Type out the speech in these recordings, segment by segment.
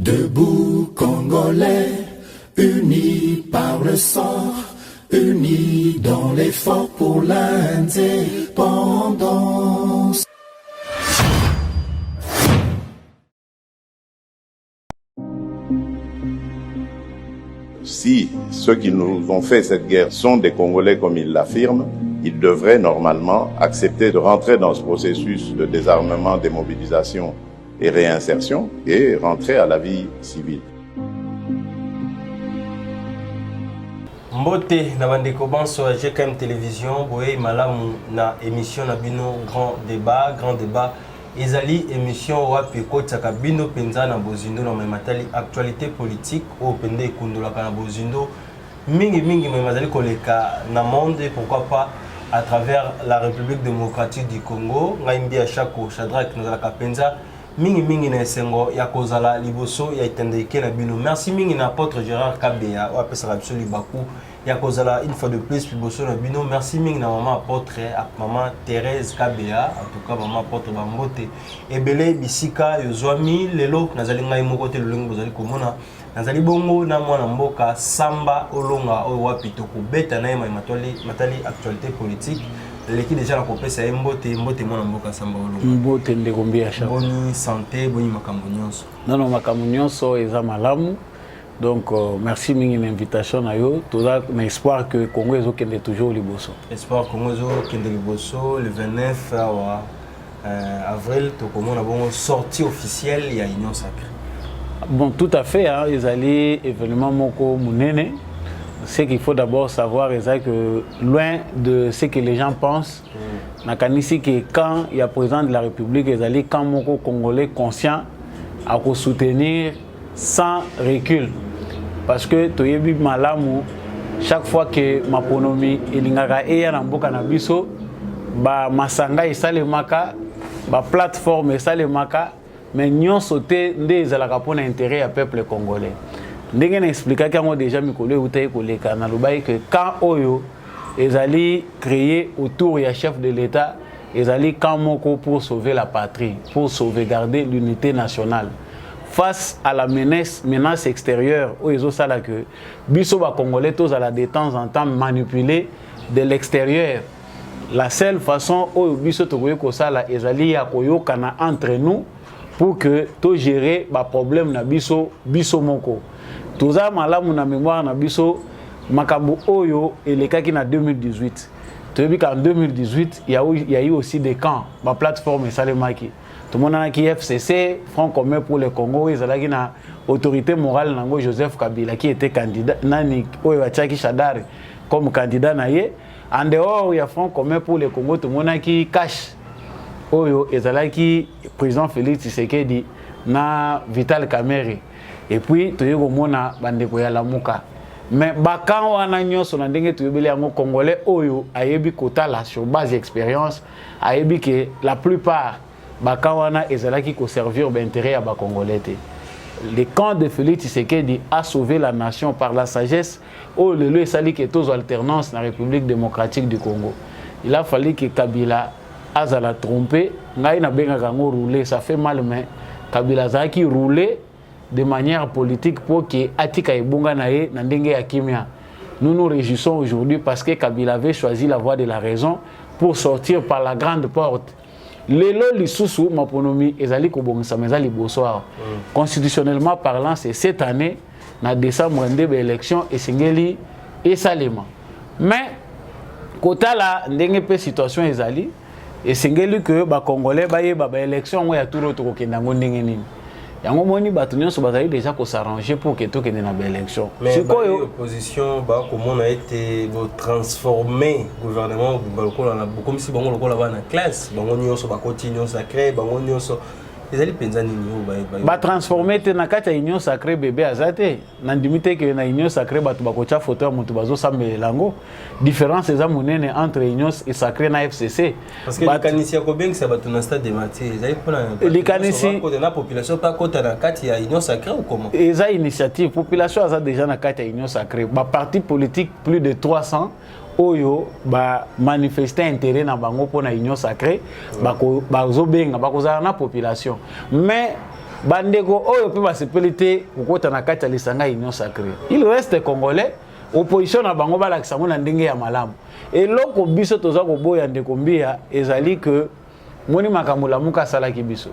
Debout Congolais, unis par le sang, unis dans l'effort pour l'indépendance. Si ceux qui nous ont fait cette guerre sont des Congolais comme ils l'affirment, ils devraient normalement accepter de rentrer dans ce processus de désarmement, démobilisation et réinsertion et rentrer à la vie civile. Mbote na bandeko banso à GKM Télévision, boye malamu na émission na bino grand débat ezali émission wapi kotaka bino penza na bozindo na matali actualité politique au pende ekundola na bozindo mingi mazali koleka na monde et pourquoi pas à travers la République démocratique du Congo ngaimbi à Chako Shadrack na kapenza mingi na esengo ya kozala liboso ya itendeke na bino. Merci mingi na apôtre Gérard Kabea wa pesa biso libaku ya kozala une fois de plus liboso na bino. Merci mingi na maman apôtre maman Thérèse Kabea, en tout cas maman apôtre Bambote ebele bisika yozwami lelo nazali ngai moko te lolengo bozali komona nazali bongo na mwana mboka Samba Olonga oyo wapi to kobeta na matali actualité politique. L'équipe déjà la kopesa mbote mwana mboka Samba Olonga. Mbote ndekombi ya shaka. Boni santé, boni makambo nyonso. Non, makambo nyonso eza malamu. Donc merci mingi l'invitation na yo. Toza na espoir que Congo ezokende toujours liboso. Espoir Congo ezokende liboso le 29 avril tokomona bongo sortie officielle ya Union Sacrée. Bon, tout à fait, hein, ezali événement moko munene. Ce qu'il faut d'abord savoir est que loin de ce que les gens pensent, nakanisi que quand il y a président de la République, ezali quand moko congolais conscient à soutenir sans recul. Parce que toyebi malamu chaque fois que maponomi elingaka eya na mboka na biso ba masanga esalemaka ba plateforme esalemaka mais nyonso te nde ezalaka mpona intérêt ya peuple congolais. Ndenge na expliquer kango déjà mikolo utaye koleka na lobai que quand oyo ezali créé autour ya chef de l'État ezali quand moko pour sauver la patrie, pour sauvegarder l'unité nationale. Face à la menace extérieure, où ils ont ça là que biso ba congolais tous à la de temps en temps manipulés de l'extérieur. La seule façon où biso to ko ça là ezali ya koyokana entre nous pour que to gérer ba problème na biso moko. Toza malamu na mémoire na biso makambo oyo elekaki na 2018. Tu vois qu'en 2018 il y a eu aussi des camps, ma plateforme et salemaki. Tout le monde a qui FCC, Front commun pour le Congo, ils ont une autorité morale nango Joseph Kabila qui était candidat nani oyo Achaki Shadari comme candidat naie. En dehors il y a Front commun pour le Congo, tout le monde a qui cache oyo ezalaki président Félix Tshisekedi na Vital Kamerhe. Et puis tu yogo mona bandeko ya lamuka. Mais bakan wana nyonso na ndenge tuyebeli yango congolais oyo ayebi kotala sur base d'expérience ayebi que la plupart Bakawana ezalaki ko servir d'intérêt à Congolais. Le camp de Félix Tshisekedi a sauvé la nation par la sagesse. Oh le lieu sali que tous alternance dans la République démocratique du Congo. Il a fallu que Kabila azala trompé, ngai na benga kango rouler, ça fait mal mais Kabila zaki rouler de manière politique pour que atika ebunga nae na ndenge ya kimia. Nous nous réjouissons aujourd'hui parce que Kabila avait choisi la voie de la raison pour sortir par la grande porte. Lelo lisusu maponomi ezali kobongisa mezali bosoir. Constitutionnellement parlant, c'est cette année na décembre ndebe élection esengeli esalema. Mais kota la ndenge pe situation ezali esengeli que ba congolais baye ba élection ya tout l'autre kokenda ndenge nini. Yango moni bato nyonso bazali déjà ko s'arranger pour que to kende na ba élection. Mais opposition ba comment a été transformé gouvernement comme si bango lokola bana classe bango nyonso ba continue sacré bango nyonso ezali penza nini ba transformer te na kati ya union sacrée bébé azate na ndimite que na union sacrée bato bakocha photo ya mutu bazo sambelango différence eza munene entre union et sacrée na FCC parce que les kanisia ko bengisa bato na stade de Maté ezali pona les kanisia ko na population pas kota na kati ya union sacrée ou comment eza initiative population aza déjà na kati ya union sacrée ba parti politique plus de 300 oyo ba manifester intérêt na bango pour na union sacrée bazo benga bakozala na population mais bandeko oyo pe basepelite kokota na kati ya lisanga union sacrée. Il reste congolais, opposition na bango balakisa ngo na ndenge ya malamu. Eloko biso toza koboya ndeko mbia ezali que moni makambo la muka salaki biso.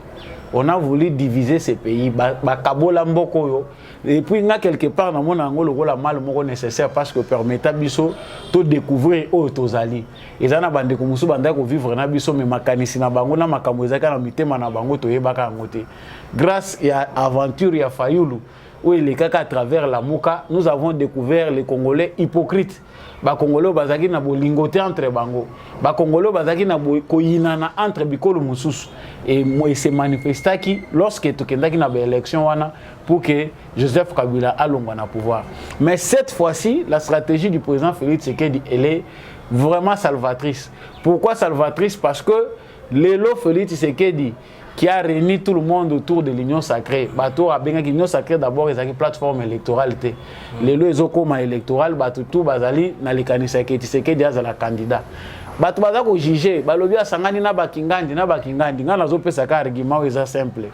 On a voulu diviser ces pays, bakabola mboko yo, et puis il y a quelque part dans mon angle le mal moko nécessaire parce que permettra biso to découvrir au tozali. Et ça na bande ko musu banda ko vivre na biso mais makanisi na bango na makambo ezaka na mitema na bango to yebaka ngote. Grâce à aventure ya Fayulu où il est à travers la Mouka, nous avons découvert les Congolais hypocrites. Ba Congolais bazaki na bolingote entre bango. Ba Congolais bazaki na koyinana entre bikolo mususu. Et moi c'est manifesta qui lorsque tokendaki na élection wana pour que Joseph Kabila alongwa na pouvoir. Mais cette fois-ci, la stratégie du président Félix Tshisekedi elle est vraiment salvatrice. Pourquoi salvatrice? Parce que l'élo Félix Tshisekedi qui a réuni tout le monde autour de l'Union sacrée. Bato a bien l'Union sacrée d'abord ils ont une plateforme électorale. Les lois ezokoma électoral bato tout bazali na likanisa Tshisekedi azala candidat. Bato baza ko juger balobi asangani na bakingandi nga nazopesa ka argument eza simple.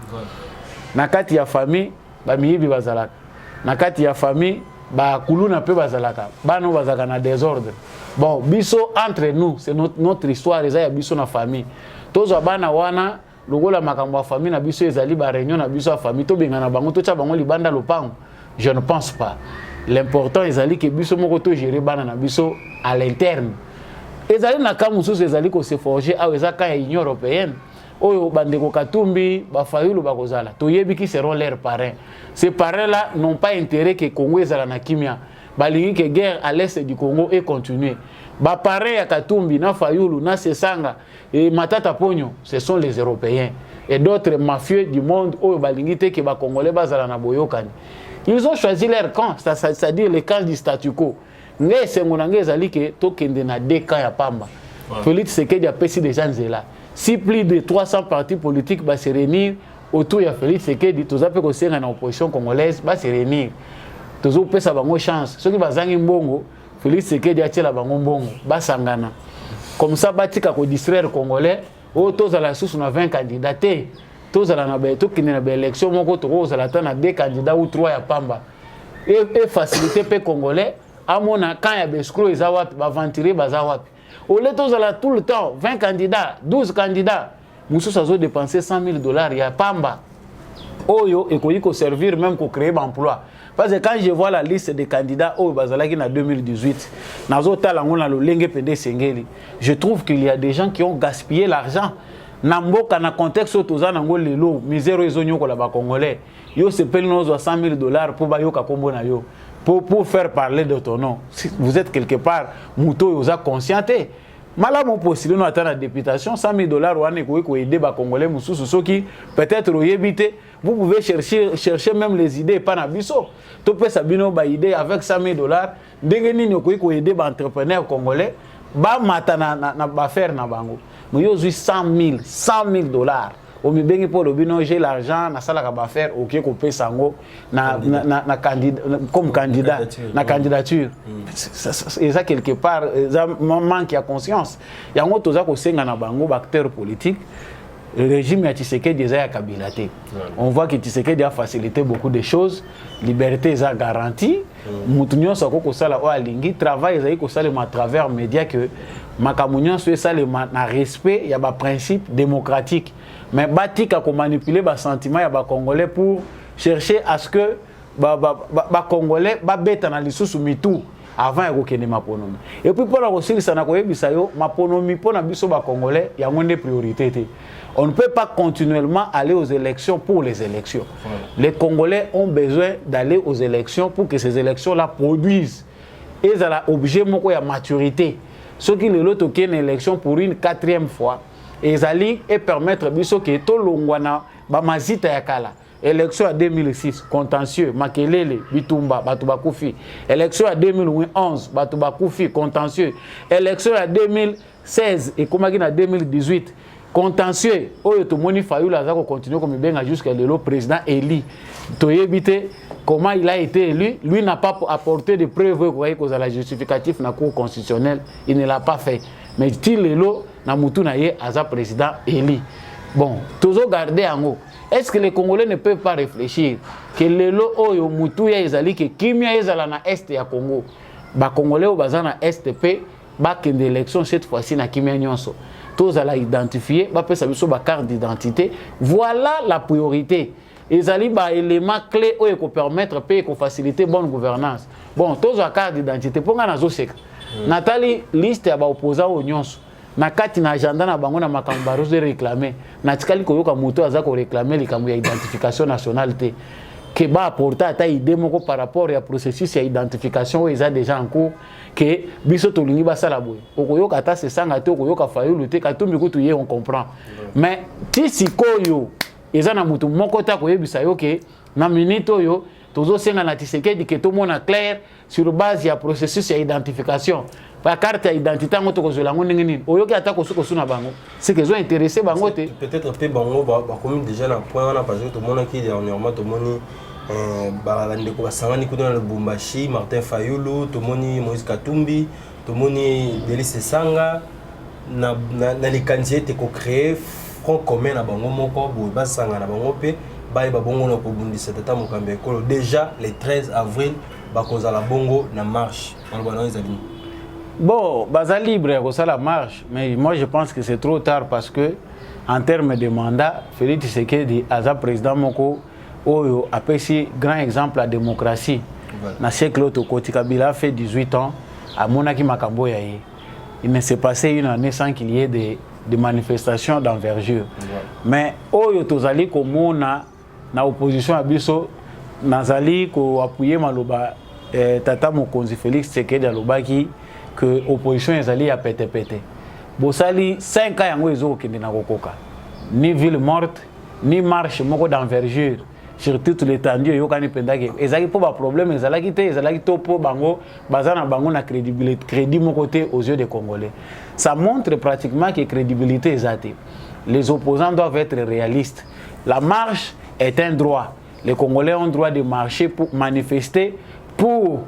Na kati ya famille ba miyibi bazalaka. Na kati ya famille ba kuluna pe bazalaka. Bano bazaka na désordre. Bon, biso entre nous, c'est notre histoire eza ya biso na famille. Tozo bana wana lokola makambo ya famille na biso ezali ba réunion na biso ya famille to benga na bango to tia bango libanda lopango. Je ne pense pas. L'important ezali que biso moko to gérer bana na biso à l'interne. Ezali na kamususu ezali ko se forger a ezaka ya Union européenne. Oyo bandeko Katumbi ba Fayulu bakozala. To yebi qui seront leurs parrains. Ces parrains là n'ont pas intérêt que Congo ezala na kimia. Balingi que guerre à l'est du Congo est continuer. Ba parrain ya Katumbi na Fayulu na Sesanga et Matata Pogno, ce sont les Européens et d'autres mafieux du monde où balingi te que ba Congolais bazala na boyokani. Ils ont choisi leur camp, c'est-à-dire le camp du statu quo. Nge sengona nge ezali ke to kende na deux camps ya pamba. Félix Tshisekedi a pesi des gens là. Si plus de 300 partis politiques va se réunir autour de Félix Tshisekedi, tous appelés ko senga na opposition congolaise va se réunir. Tous opesa bango chance. Ceux qui bazangi mbongo Félix Tshisekedi atela bango mbongo basangana. Comme ça batika ko distraire congolais o tozala susu na 20 candidats tozala na beto kine na élection moko tozala na 2 candidats ou 3 ya pamba et faciliter pe congolais amona quand ya bescro ezawapi ba venturier bazawapi au lieu tozala tout le temps 20 candidats 12 candidats mususu azo dépenser $100,000 ya pamba oyo ekoyi ko servir même ko créer emploi. Parce que quand je vois la liste des candidats au Bazalaki en 2018, je trouve qu'il y a des gens qui ont gaspillé l'argent. Namboka na contexte autoza nango lelo misère ezonyo ko la ba congolais. Yo se paye nos $100,000 pour bayoka kombo na yo. Pour faire parler de ton nom. Si vous êtes quelque part muto yoza conscienté. Malamu possible no atteindre la députation $100,000 wane ko aider ba congolais mususu soki peut-être oyebite. Vous pouvez chercher même les idées pas na biso. To pe sabino ba idée avec $100,000. Ndenge nini ko aider ba entrepreneur congolais ba mata na ba faire na bango. Mais yo zui $100,000. Au mibengi pour le bino j'ai l'argent na sala ka ba faire OK ko pe sango na candidat comme candidat na candidature. Et ça quelque part ça manque ya conscience. Yango toza ko senga na bango ba acteur politique. Le régime de Tshisekedi est Kabilate. On voit que Tshisekedi a facilité beaucoup de choses. Liberté est garantie. Moutounion Sako Sala Oalingi travail à travers les médias que Makamounion soit ça le respect, il y a un principe démocratique. Mais Batik a manipulé les sentiments des Congolais pour chercher à ce que les Congolais bêtent dans les sous-mitou. Avant de maponomi. Et puis pour la ressource, ça n'a pas maponomi pour la biso ba congolais, il y a une priorité. On ne peut pas continuellement aller aux élections pour les élections. Les Congolais ont besoin d'aller aux élections pour que ces élections-là produisent. Et ça a objet de maturité. Ceux qui ne l'ont pas une élection pour une 4e fois, ils allaient permettre biso que tout le monde ba mazita yakala. Élection à 2006, contentieux, Makelele, Bitumba, Batubakoufi. Élection à 2011, Batubakoufi, contentieux. Élection à 2016 et comme à 2018, contentieux. Oyo to moni Fayulu Azako continue comme bien jusqu'à le président élu. Toyebite comment il a été élu, lui n'a pas apporté de preuves que la justificatif na cour constitutionnelle, il ne l'a pas fait. Mais il lelo na mutu na ye aza président élu. Bon, toujours garder en haut. Est-ce que les Congolais ne peuvent pas réfléchir que le lo oyo mutuya ezali que kimia ezala na est ya Congo, ba Congolais au bazan na est pe ba kende élection cette fois-ci na kimia nyonso. Tous à la identifier, ba pesa biso ba carte d'identité. Voilà la priorité. Ezali ba élément clé oyo ko permettre pe ko faciliter bonne gouvernance. Bon, tous à carte d'identité pour nga nazo seka. Natali liste ya ba opposant au nyonso. Na kati na agenda na bango na makambo baroze réclamer na tikali koyoka moto aza ko réclamer likambo ya identification nationale te que ba apporter ata idée moko par rapport ya processus ya identification oyo eza déjà en cours que biso tolingi basala boye okoyoka ata se sanga te okoyoka Fayulu te katumbi kutu ye on comprend mais ti sikoyo eza na moto moko ta koyebisa yo ke na minute oyo tozo senga na Tshisekedi ke to mona clair sur base ya processus ya identification. La carte d'identité en autre que lango ningini oyoki ata ko suko suna bango c'est que zo intéressé bango te peut-être pe bango ba comme déjà na point na parce que tout le monde qui dernièrement tout moni ba ndeko basangani ko dans le Lubumbashi Martin Fayulu tout moni Moïse Katumbi tout moni Delis Sanga na les candidats ko créer front commun na bango moko bo basanga na bango pe ba bongo na ko bundisa tata mokambe ko déjà le 13 avril ba kozala bongo na marche on va dans bon, baza libre à la marche, mais moi je pense que c'est trop tard parce que en termes de mandat, Félix Tshisekedi Aza président Moko Oyo a pris grand exemple la démocratie. Dans le siècle Koti Kabila a fait 18 ans à Monaki Makambo Yaye. Il ne s'est passé une année sans qu'il y ait des manifestations d'envergure. Mais Oyo Tozali Komona na opposition à Bisso Nazali ko appuyer Maloba Tata Mokonzi Félix Tshisekedi Alobaki que l'opposition est allée à péter. Bosali 5 ans yango ezo kende na kokoka. Ni ville morte, ni marche moko d'envergure sur toute l'étendue yokani pendake. Ezali po ba problème ezalaki to po bango bazana bango na crédibilité, crédit mon côté aux yeux des Congolais. Ça montre pratiquement que crédibilité ezate. Les opposants doivent être réalistes. La marche est un droit. Les Congolais ont le droit de marcher pour manifester, pour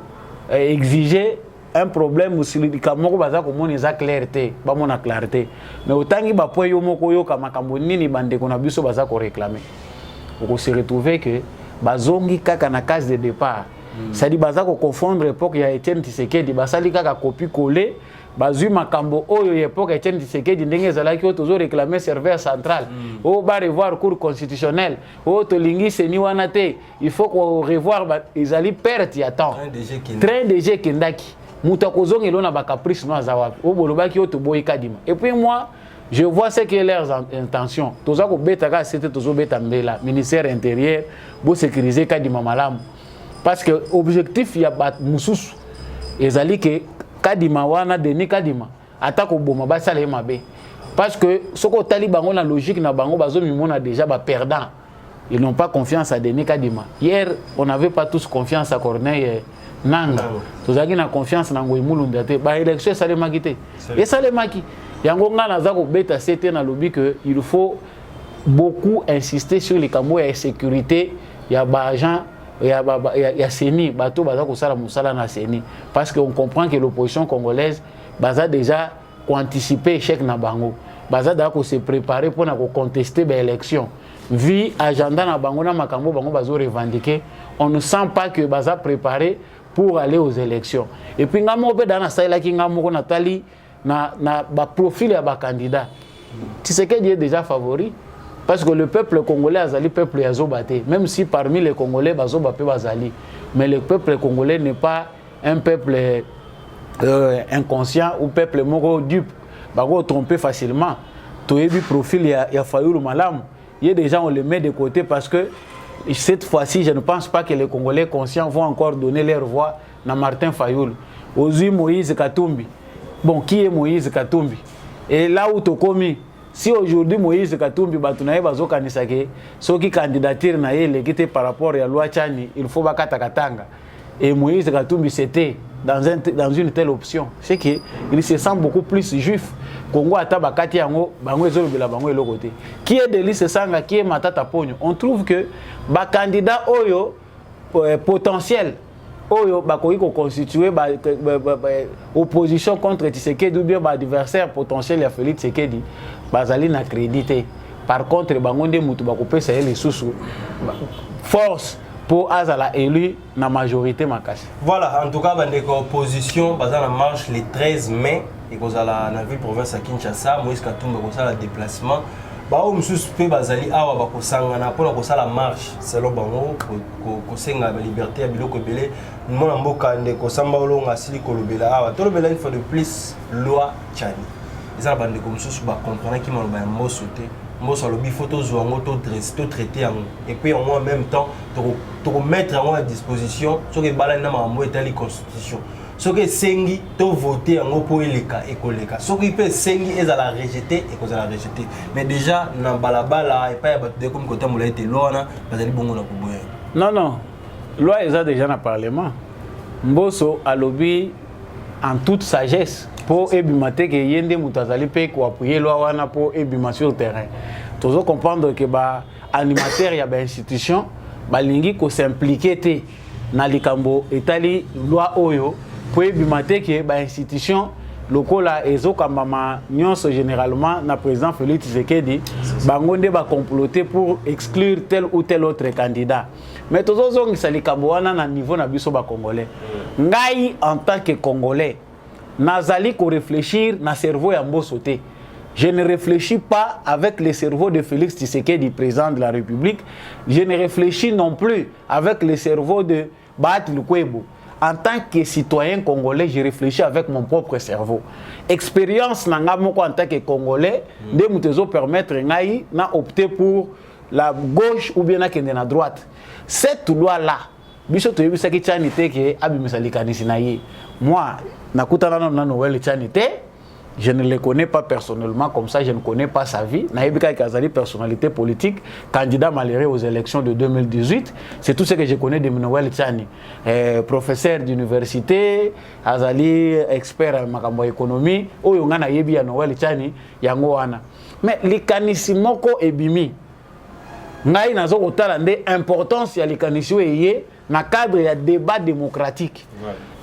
exiger un problème aussi le kamoko baza ko moni za clarté ba mona clarté mais autant ba point yo moko yo kama kambo nini bande ko na biso baza ko réclamer ko se retrouver que bazongi kaka na case de départ ça dit baza ko confondre époque ya Etienne Tshisekedi basali kaka copie coller bazui makambo oyo époque Etienne Tshisekedi ndenge ezalaki o tozo réclamer serveur central o ba revoir cour constitutionnel o to lingi seni wana te il faut ko revoir ezali perte ya temps train DG Kendaki Mouta kozong elona ba caprice no azawapi o bolobaki o to boyi kadima et puis moi je vois ce que leurs intentions toza ko beta ka c'était tozo beta mbela ministère intérieur bo sécuriser kadima malamu parce que objectif ya ba mususu ezali que kadima wana Denis Kadima atako boma ba sala mabe parce que soko tali bango na logique na bango bazo mimona déjà ba perdant ils n'ont pas confiance à Denis Kadima hier on n'avait pas tous confiance à Corneille Nanga tozaki na confiance na Ngoyi Mulumba te ba élection ça les makité et ça les maki yango nga naza ko beta c'était na lobby que il faut beaucoup insister sur les camo et sécurité ya ba agent ya Seni bato baza ko sala musala na Seni parce que on comprend que l'opposition congolaise baza déjà anticiper échec na bango baza da ko se préparer pour na ko contester ba élection vu agenda na bango na makambo bango bazo revendiquer on ne sent pas que baza préparé pour aller aux élections. Et puis, nous avons dans la salle qui na profil ya ba candidat. Tshisekedi est déjà favori parce que le peuple congolais azali peuple ya zobate même si parmi les Congolais bazoba pe bazali mais le peuple congolais n'est pas un peuple inconscient ou peuple moko dupe bago tromper facilement. Toyebi profil ya Fayulu Malamu. Il y a des gens on les met de côté parce que cette fois-ci, je ne pense pas que les Congolais conscients vont encore donner leur voix à Martin Fayulu. Ozui Moïse Katumbi. Bon, qui est Moïse Katumbi? Et là où tu as commis, si aujourd'hui Moïse Katumbi, ceux qui candidatent par rapport à la loi Tchani, il faut Bakatakatanga. Et Moïse Katumbi, c'était dans une telle option. C'est qu'il se sent beaucoup plus juif. Congo atabakati yango bango ezolobela bango elokote qui est Delis Sanga qui est Matata Ponyo on trouve que ba candidat oyo potentiel oyo bakoki ko constituer ba opposition contre Tshisekedi ou bien ba adversaire potentiel ya Félix Tshisekedi bazali na crédité Par contre bango nde mutu bakopesa les sous force pour azala élu na majorité makasi. Voilà, en tout cas bande opposition baza na marche le 13 mai et kozala na ville province à Kinshasa, Moïse Katumbi kozala déplacement. Ba o mususu pe bazali awa bakosangana pona kosala marche selon bango kosenga ba liberté ya biloko belé mona mboka ndeko samba olonga asili kolobela awa tolobela une fois de plus loi Tchani. Eza bande ko mususu ba comprendre ki maloba ya mboso te mboso lobi photo zwango to traiter yango et puis en même temps to mettre en disposition ce que bala na mambo etali constitution. Ce que sengi to voter en pour eleka ekoleka ce qui peut sengi ezala rejeter et kozala rejeter mais déjà na balabala et pas battre comme côté mola été lona bazali bongo na kuboya non loi eza déjà na parlement mboso alobi en toute sagesse pour ebimate que yende mutazali pe ko appuyer loi wana pour ebima sur terrain toujours comprendre que ba animateur ya ba institution balingi ko s'impliquer te na likambo etali loi oyo pour ebimate que ba institution lokola ezokambama nyonso généralement na président Félix Tshisekedi bango nde ba comploter pour exclure tel ou tel autre candidat mais tozozongisa likambo wana na niveau na biso ba congolais ngai en tant que congolais nazali ko réfléchir na cerveau ya mboso te. Je ne réfléchis pas avec le cerveau de Félix Tshisekedi, président de la République. Je ne réfléchis non plus avec le cerveau de Bahati Lukwebo. En tant que citoyen congolais, je réfléchis avec mon propre cerveau. Expérience nanga moko en tant que congolais, de mutezo permettre ngai na opter pour la gauche ou bien na droite. Cette loi là, biso to yebisa ki Tchani te ke abimisa likanisi na ye. Moi, nakutana na Noël Tchani te. Je ne le connais pas personnellement, comme ça je ne connais pas sa vie. Naïbika Kazali, personnalité politique, candidat malheureux aux élections de 2018. C'est tout ce que je connais de Noël Tchani. Professeur d'université, Azali, expert en makambo économie, ou yongana yebi ya Noël Tchani, yango wana. Mais likanisi moko ebimi. Ngai nazo kotala nde importance ya likanisi eye na cadre ya débat démocratique.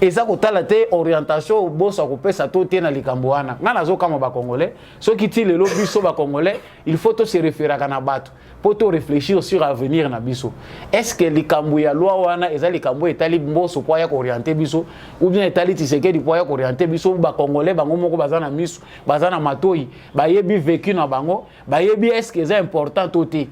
Et ça kotala te orientation bosa kopesa to te na likambo wana. Nga nazo kama ba congolais, ceux qui ti lelo biso ba congolais, il faut to se référer à na bato pour to réfléchir sur l'avenir na biso. Est-ce que likambo ya loi wana eza likambo etali mboso po ya ko orienter biso ou bien etali Tshisekedi po ya ko orienter biso ba congolais bango moko bazana miso, bazana matoi, ba yebi vécu na bango, ba yebi est-ce que c'est important to te.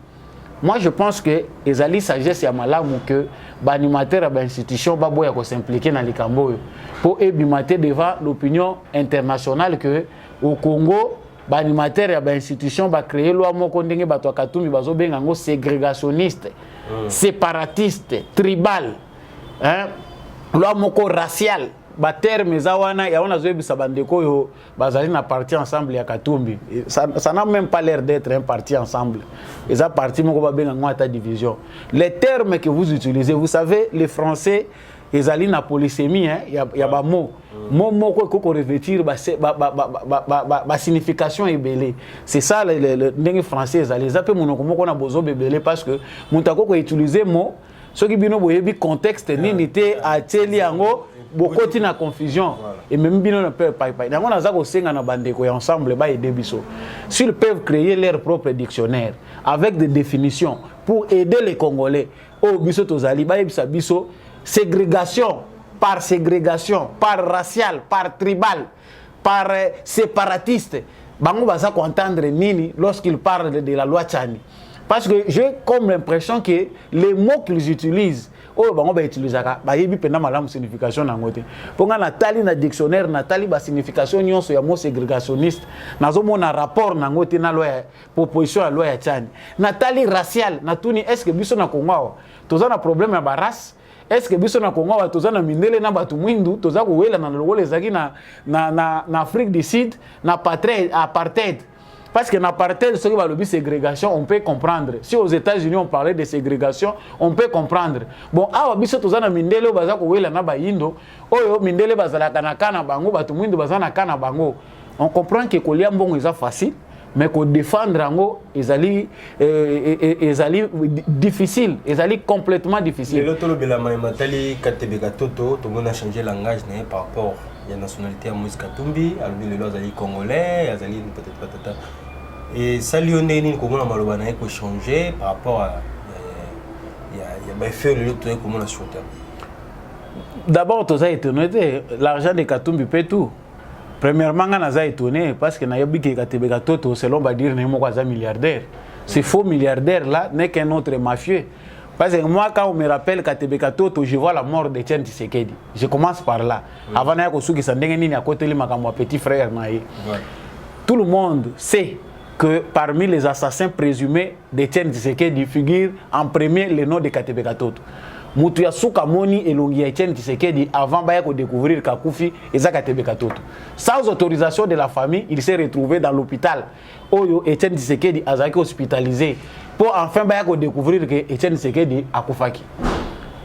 Moi, je pense que les alliés sagesse ya malamu que l'animateur à l'institution va s'impliquer dans les cambos pour ébimater devant l'opinion internationale que au Congo, l'animateur à l'institution va créer loi moko ndenge bato Katumbi bazo bengango ségrégationniste, séparatiste, tribal, hein, loi moko racial. Terme zawana ya wana zoebisa bandeko yo bazali na parti ensemble ya Katumbi. Ça n'a même pas l'air d'être un parti ensemble. Et ça parti moko ba benga ngata division. Les termes que vous utilisez, vous savez les français ezali na polysémie hein, ya ba mot. Mot moko ko revêtir ba signification ebele. C'est ça le ndenge français ezali zape monoko moko na bozo bebele parce que muntako ko utiliser mot ce qui bino boyebi contexte nini te ateli yango beaucoup de confusion et même bien on peut pas donc on a ça aussi na bandeko et ensemble ba aider biso s'ils peuvent créer leur propre dictionnaire avec des définitions pour aider les Congolais au biso tozali ba yebisa biso ségrégation par racial par tribal par séparatiste bango baza entendre nini lorsqu'ils parlent de la loi Tchani parce que j'ai comme l'impression que les mots qu'ils utilisent oh bango ba utilisaka ba yebi pena malamu signification na ngote ponga natali na dictionnaire natali ba signification nyonso ya mot ségrégationniste nazo mona rapport na ngote na loi proposition ya loi ya Tchani natali racial natuni est-ce que biso na Kongo toza na problème ya ba race est-ce que biso na Kongo toza na mindele na batu mwindu toza ko wela na lokole zaki na Afrique du Sud na apartheid. Parce que dans l'apartheid, ce qui va le ségrégation, on peut comprendre. Si aux États-Unis on parlait de ségrégation, on peut comprendre. Bon, ah, biso tozana mindele baza ko wela na bayindo, oyo mindele bazala kana bango, batu mwindo bazana kana bango. On comprend que kolia mbongo eza facile, mais ko défendre ango ezali difficile, ezali complètement difficile. Le tolo bela matali katebeka toto, tout le monde a changé langage par rapport. Il y a la nationalité à Moïse Katumbi, le azali congolais, azali peut-être pas tata. Et ça Lionel comment on a peut changer par rapport à il y a fait le truc comment on a sur terme. D'abord tu as étonné l'argent de Katumbi peut tout. Premièrement on a étonné parce que na yobi que Katebeka Toto selon va dire n'est pas milliardaire. Ce faux milliardaire là n'est qu'un autre mafieux. Parce que moi, quand on me rappelle Katebeka Toto, je vois la mort de Etienne Tshisekedi. Je commence par là. Oui. Avant de petit frère. Ouais. Tout le monde sait que parmi les assassins présumés d'Etienne Tshisekedi figure en premier le nom de Katebeka Toto. Mutuya Souka Moni et Longi Etienne Tshisekedi avant de découvrir Kakoufi et Katebeka Toto. Sans autorisation de la famille, il s'est retrouvé dans l'hôpital. Oyo Etienne Tshisekedi a été hospitalisé. Pour enfin découvrir que Etienne Tshisekedi a koufaki.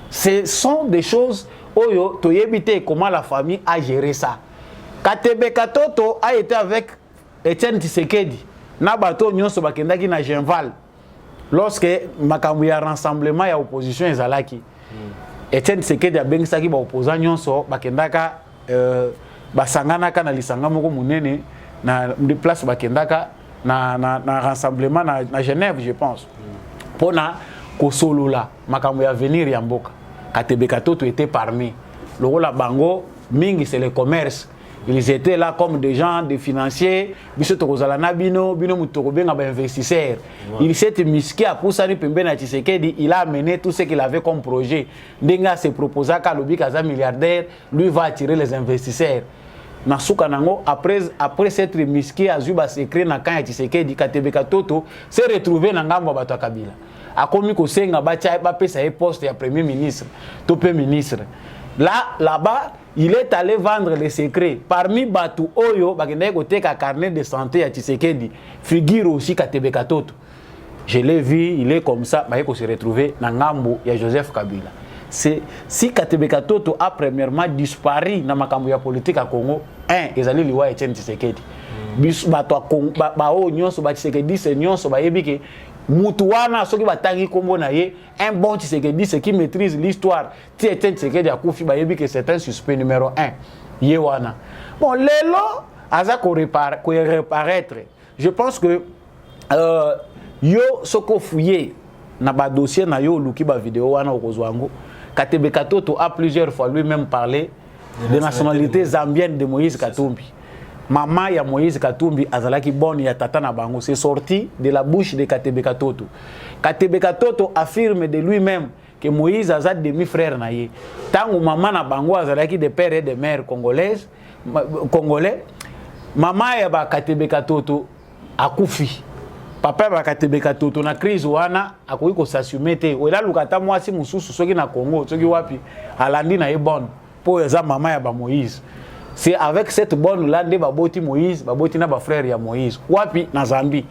Ce sont des choses oyo to yebite comment la famille a géré ça. Katebeka Toto a été avec Etienne Tshisekedi. Na bato nyonso bakendaki na Genval. Lorsque makambo ya rassemblement ya opposition ezalaki. Etienne Tshisekedi a bengisaki ba opposant nyonso bakendaka basanganaka na lisanga moko munene na place bakendaka na rassemblement na Genève, je pense. Pour na kosolola makambo ya venir ya mboka. Katebeka Toto était parmi. Le rôle à Bango, mingi c'est le commerce. Ils étaient là comme des gens, des financiers. Biso tokozala bino mutokobenga ba investisseurs. Il s'est misqué à Poussani Pembena Tshisekedi, il a amené tout ce qu'il avait comme projet. Ndenga se proposa ka lobi kaza milliardaire, lui va attirer les investisseurs. Nasuka nango après s'être misqué à Zuba secret na kan ya Tshisekedi Katebeka Toto s'est retrouvé na ngambo bato Kabila. A komi ko senga ba pesa e poste ya premier ministre, topé ministre. Là-bas, il est allé vendre les secrets. Parmi Batu Oyo, bakende ko teka carnet de santé ya Tshisekedi, figure aussi Katebeka Toto. Je l'ai vu, il est comme ça, ba ko se retrouver na ngambo ya Joseph Kabila. Si Katebeka Toto a premièrement disparu dans makambo ya politique à Congo, ezali liwa Etienne Tshisekedi. Bis bato ba o nyonso ba Tshisekedi se nyonso ba yebike mutu wana soki batangi kombo na ye un bon Tshisekedi ce qui maîtrise l'histoire ti Etienne Tshisekedi akufi ba yebike c'est un suspect numéro 1 ye wana. Bon lelo aza ko reparaître. Je pense que yo soko fouiller na ba dossier na yo luki ba vidéo wana okozwango. Katebeka Toto a plusieurs fois lui-même parlé de nationalité zambienne de Moïse Katumbi. Maman ya Moïse Katumbi azalaki bonne ya tata na bango. C'est sorti de la bouche de Katebeka Toto. Katebeka Toto affirme de lui-même que Moïse a demi-frère na ye. Tango maman na bango azalaki de père et de mère congolais, maman ya ba Katebeka Toto akufi. Papa ba Katebeka Toto na crise wana akoki ko s'assumer te. Ola lukata mwasi mususu soki na Congo, soki wapi alandi na ye bonne. Po eza maman ya ba Moïse. C'est avec cette bonne là de baboti Moïse, baboti na ba frère ya Moïse. Wapi na Zambie.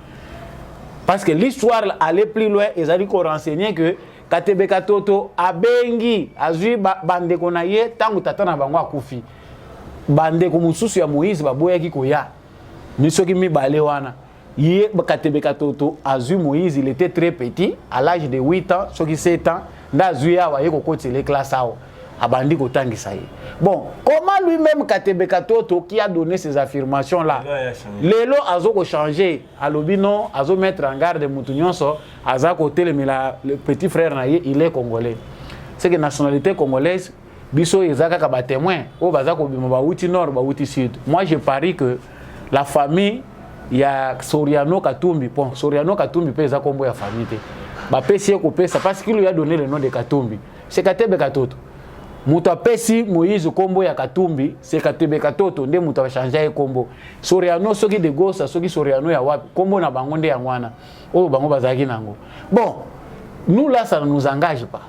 Parce que l'histoire allait plus loin, ils ont dit qu'on renseignait que Katebeka Toto abengi azui bande konaye tangu tata na bango akufi. Bande ko mususu ya Moïse baboyaki koya. Nisoki mi bale wana. Yé Katebeka Toto azui Moïse, il était très petit, à l'âge de 8 ans, soki 7 ans, na zui ya waye ko kotele classe ao. Abandi kotangi ça y est. Bon, comment lui-même Katebeka Toto qui a donné ces affirmations là, lelo azo ko changer, alobi non, azo mettre en garde mutu nyonso, aza côté le petit frère na ye, il est congolais. C'est que nationalité congolaise, biso ezaka ka ba témoin, o baza ko bima ba wuti nord, ba wuti sud. Moi je parie que la famille il y a Soriano Katumbi, bon, Soriano Katumbi peut za kombo ya famille te. Ba pesi ko pesa parce qu'il lui a donné le nom de Katumbi. C'est Katebeka Toto. Muta pesi Moïse kombo ya Katumbi, c'est Katebeka Toto nde muta changer kombo. Soriano soki de gosa, soki Soriano ya wapi, kombo na bango nde ya ngwana. O bango bazaki nango. Bon, nous là ça ne nous engage pas.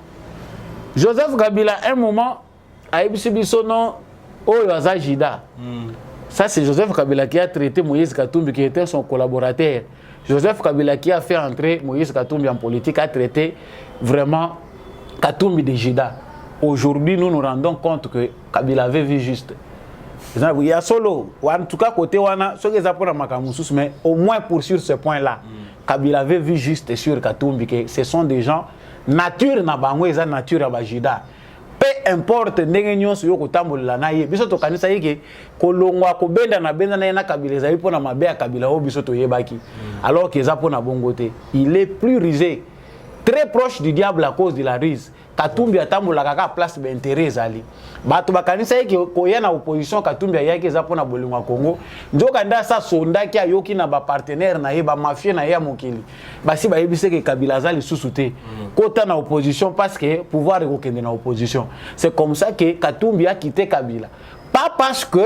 Joseph Kabila un moment a ebisi biso non oyo azajida. Ça c'est Joseph Kabila qui a traité Moïse Katumbi qui était son collaborateur. Joseph Kabila qui a fait entrer Moïse Katumbi en politique a traité vraiment Katumbi de Jida. Aujourd'hui, nous nous rendons compte que Kabila avait vu juste. Il y a solo, en tout cas côté wana, ce qu'ils apprennent à Makamousous, mais au moins pour sur ce point-là, Kabila avait vu juste sur Katumbi que ce sont des gens nature na bango eza nature ya bajida. peu importe ndenge nyonso yo kotambolela na ye biso tokanisa yeke kolongwa kobenda na na kabila ezali mpona mabe ya kabila oyo biso toyebaki alors que eza mpona bongo te. Il est plus rusé, très proche du diable à cause de la ruse. Katumbi atambolaka ka place d'intérêt ezali bato bakanisa yeke koya na opposition Katumbi ayaki eza mpona bolingo ya Congo nzoka nda sa sondaki ayoki na bapartenaire na ye bamafie na ye ya mokili basi bayebisi ke Kabila aza lisusu te kota na opposition parce que pouvoir ekokende na opposition. C'est comme ça que Katumbi a quitté Kabila, pas parce que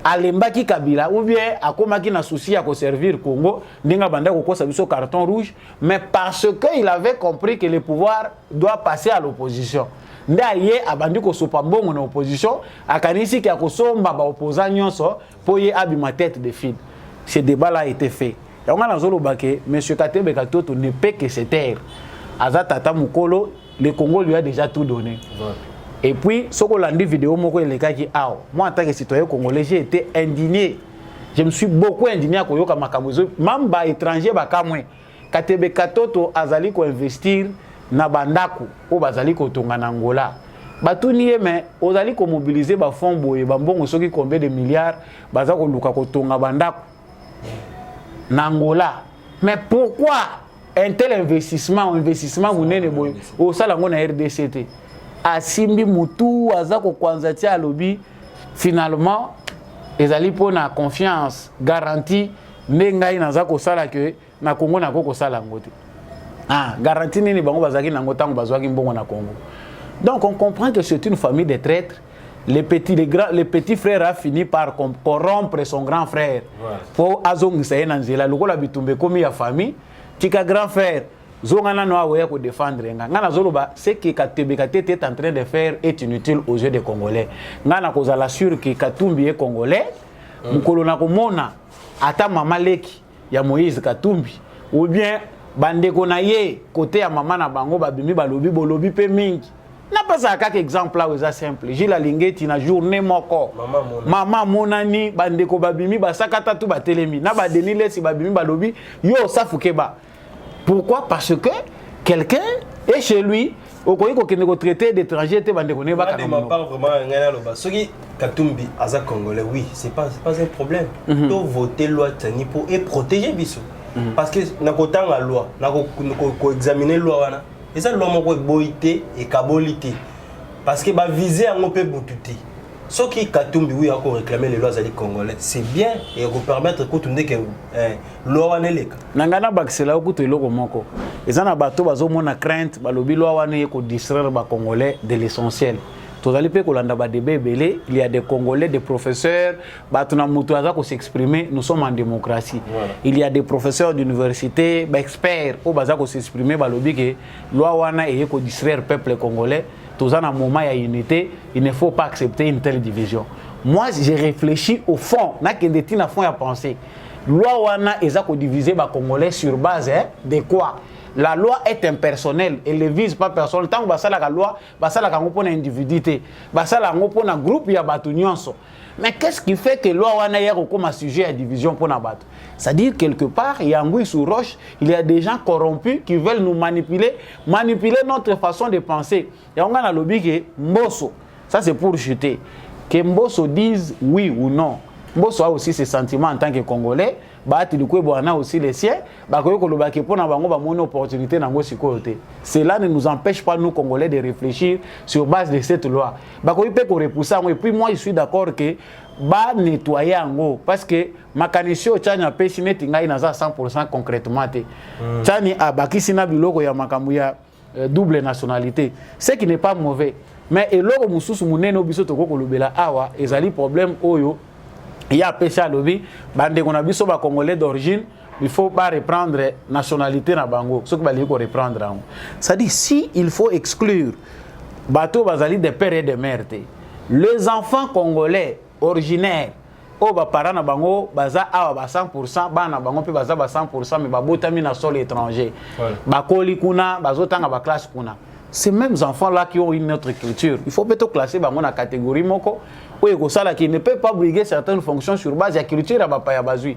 alembaki Kabila ou bien akomaki na souci à servir Congo ndinga banda kokosa biso carton rouge, mais parce que il avait compris que le pouvoir doit passer à l'opposition. Ndaye abandi ko sopa mbongo na opposition akanisi ki akosomba ba opposant nyonso po ye abima tête de file. Ce débat là a été fait. Ya ngana zolo bake monsieur Katembe Katoto ne peut que se taire. Azatata mukolo, le Congo lui a déjà tout donné. Et puis, ce qu'on a dit vidéo, moi, en tant que citoyen congolais, j'ai été indigné. Je me suis beaucoup indigné à Koyoka Makamuzo. Même les étrangers, Katembe Katoto azali ko investir na bandaku ou bazali ko tonga na Angola. Batuni mais ozali ko mobiliser ba fonds boye ba mbongo soki combien de milliards baza ko luka ko tonga bandaku na Angola. Mais pourquoi un tel investissement vous n'êtes boye au salango na RDCT? Asimbi mutu azako kwanza tia lobby finalement ezali pona confiance garantie ndengai nazako sala que na Congo na koko sala ngote garantie nini bango bazaki nango tango bazwaki mbongo na Congo. Donc on comprend que c'est une famille de traîtres. Le petit frère a fini par corrompre son grand frère pour azongisa ye na nzela lokola bitumbe komi ya famille tika grand frère Zongana no awe ko défendre ngana zoloba ce que Katembe Katoto est en train de faire est inutile aux yeux des Congolais. Ngana kozala sûr que Katumbi est congolais. Mukolo na komona ata mama leki ya Moïse Katumbi ou bien bandeko na ye côté ya mama na bango babimi balobi bolobi pe mingi. Na pas ça kaka exemple là oza simple. J'ai la lingeti na journée moko. Mama monani bandeko babimi basakata tu batelemi. Na ba denile si babimi balobi yo safukeba. Pourquoi? Parce que quelqu'un est chez lui, au Congo qui ne traité d'étrangers, tu vas ne connaître pas. Ma part vraiment ngana loba. Soki Katumbi aza congolais, oui, c'est pas un problème. To voter loi tani pour et protéger biso. Parce que na kotanga la loi, na ko examiner loi wana. Et ça loi moko boité et kabolité. Parce que ba viser en peu boutute. Ce qui Katumbi oui encore réclamer les lois congolais, c'est bien et vous permettre que tout que loi neleka. Nangana baksela okuto eloko moko. Ezana bato bazomona crainte balobi loi wana ko distraire ba congolais de l'essentiel. Tozali pe kolanda ba débat belé, il y a des Congolais, des professeurs, bato na mutu aza ko s'exprimer, nous sommes en démocratie. Voilà. Il y a des professeurs d'université, ba experts au baza ko s'exprimer balobi que loi wana ko distraire peuple congolais. Dans un moment de unité, il ne faut pas accepter une telle division. Moi, j'ai réfléchi au fond, n'a fond à penser. Loi wana ezako diviser ba Congolais sur base de quoi? La loi est impersonnelle, elle ne vise pas personne. Tant que basala la loi, basala ka ngopona individualité, basala ngopona groupe ya batu nyonso. Mais qu'est-ce qui fait que la loi wana yako comme sujet à division pour na batu? C'est-à-dire quelque part, il y a un sous roche, il y a des gens corrompus qui veulent nous manipuler notre façon de penser. Et on a le lobby que Mbosso, ça c'est pour chuter, que Mbosso dise oui ou non. Mbosso a aussi ses sentiments en tant que Congolais, a aussi les siens, cela ne nous empêche pas, nous Congolais, de réfléchir sur base de cette loi. Et puis moi, je suis d'accord que ba nettoyer en gros parce que makanisio tchanya pesi neti ngai naza 100% concrètement te tchani abakisi na biloko ya makambu ya double nationalité, ce qui n'est pas mauvais, mais eloko mususu munene obiso toko kolobela awa ezali problème oyo ya pesa lobi bande kona biso ba congolais d'origine, il faut pas reprendre nationalité na bango ce que bali ko reprendre en. Ça dit si il faut exclure bateau bazali de père et de mère te, les enfants congolais originaire o ba parents na bango baza awa ba 100% bana bango pe baza ba 100% mais ba botami na sol étranger ba koli kuna bazotanga ba classe kuna. Ces mêmes enfants là qui ont une autre culture, il faut plutôt classer bango na catégorie moko ou ekosala qui ne peut pas briguer certaines fonctions sur base de culture ya ba ya bazui.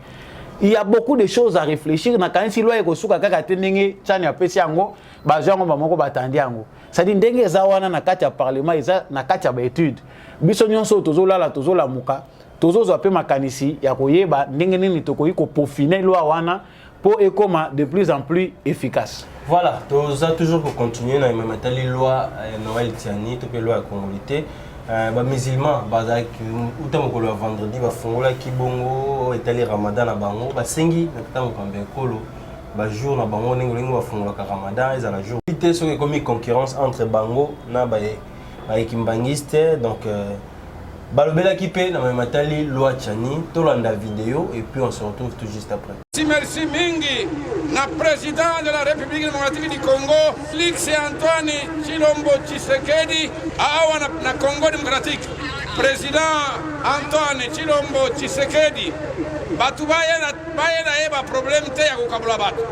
Il y a beaucoup de choses à réfléchir na kanisi loi ekosuka kaka tenenge tchani apesi yango bajango ba moko batandi yango. c'est-à-dire ndenge eza wana na kati ya parlement eza na kati ya ba étude biso nyonso tozolala tozolamuka tozozwa pe makanisi ya koyeba ndenge nini tokoki ko peaufiner loi wana pour ekoma de plus en plus efficace. Voilà, toza toujours pour continuer na matali loi Noël Tiani to pe loi congolité ba musulman bazaki utamokolo ya vendredi ba fongola ki bongo etali Ramadan na bango ba sengi na tango kambe kolo ba jour na bango ndenge ba fongola ka Ramadan eza na jour ité so comme concurrence entre bango na ba ekimbangiste donc balobela ki pe na matali loi Tiani to landa vidéo et puis on se retrouve tout juste après. Merci mingi na président de la République démocratique du Congo, Félix Antoine Tshilombo Tshisekedi, awa na Congo démocratique. Président Antoine Tshilombo Tshisekedi, batu bayena eba problème te ya kokabula batu.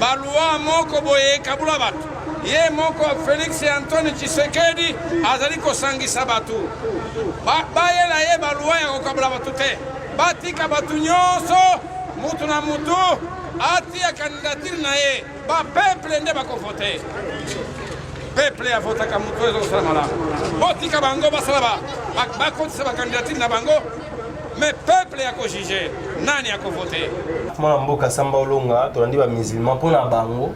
Balua moko boye kabula batu. Ye moko Félix Antoine Tshisekedi azali kosangisa batu. Bayena eba loi ya kokabula batu te. Batika batu nyonso mutu na mutu ati ya candidature na ye ba peuple nde bako voter peuple ya vota ka mutu ezo sala mala botika bango basala ba kotisa ba candidature na bango mais peuple ya ko juger nani ya ko voter mwana mboka Samba Olonga tolandi ba musulman pona bango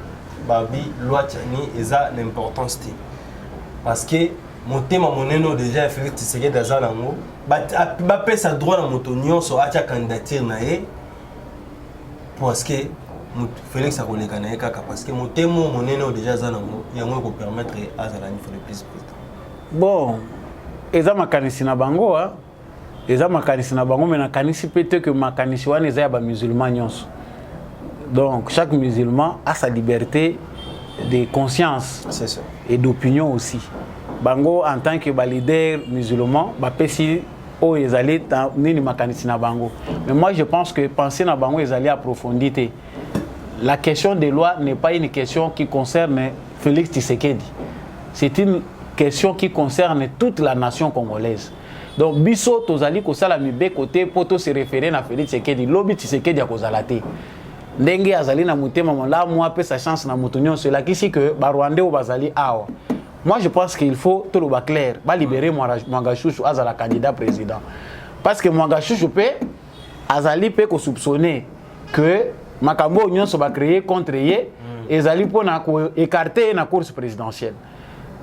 babi loi Tiani eza l'importance te parce que motema moneno déjà Félix Tshisekedi daza nango ba pesa droit na moto nyonso acha candidature na ye parce que Félix a koleka na kaka parce que motemo monene déjà za nango yango ko permettre azala ni le plus président. Bon, eza makanisi na bango eza makanisi na bango mais na kanisi peut-être que makanisi wana eza ya ba musulman nyonso. Donc chaque musulman a sa liberté de conscience et d'opinion aussi. Bango en tant que leader musulman ba pesi o ezali nini makanisi na bango. Mais moi je pense que penser na bango ezali approfondir. La question des lois n'est pas une question qui concerne Félix Tshisekedi. C'est une question qui concerne toute la nation congolaise. Donc biso tozali kosala mibe côté poto se référer na Félix Tshisekedi. Lobi Tshisekedi a kozala te. Ndenge azali na mutema la moi pe sa chance na mutunyo cela qui si que ba Rwandais ou bazali awa. Moi je pense qu'il faut tout le clair, ba libérer Mwanga Chouchou azala candidat président. Parce que Mwanga Chouchou pe azali pe ko soupçonner que makambo nyonso ba créer contre ye ezali pona ko écarter na course présidentielle.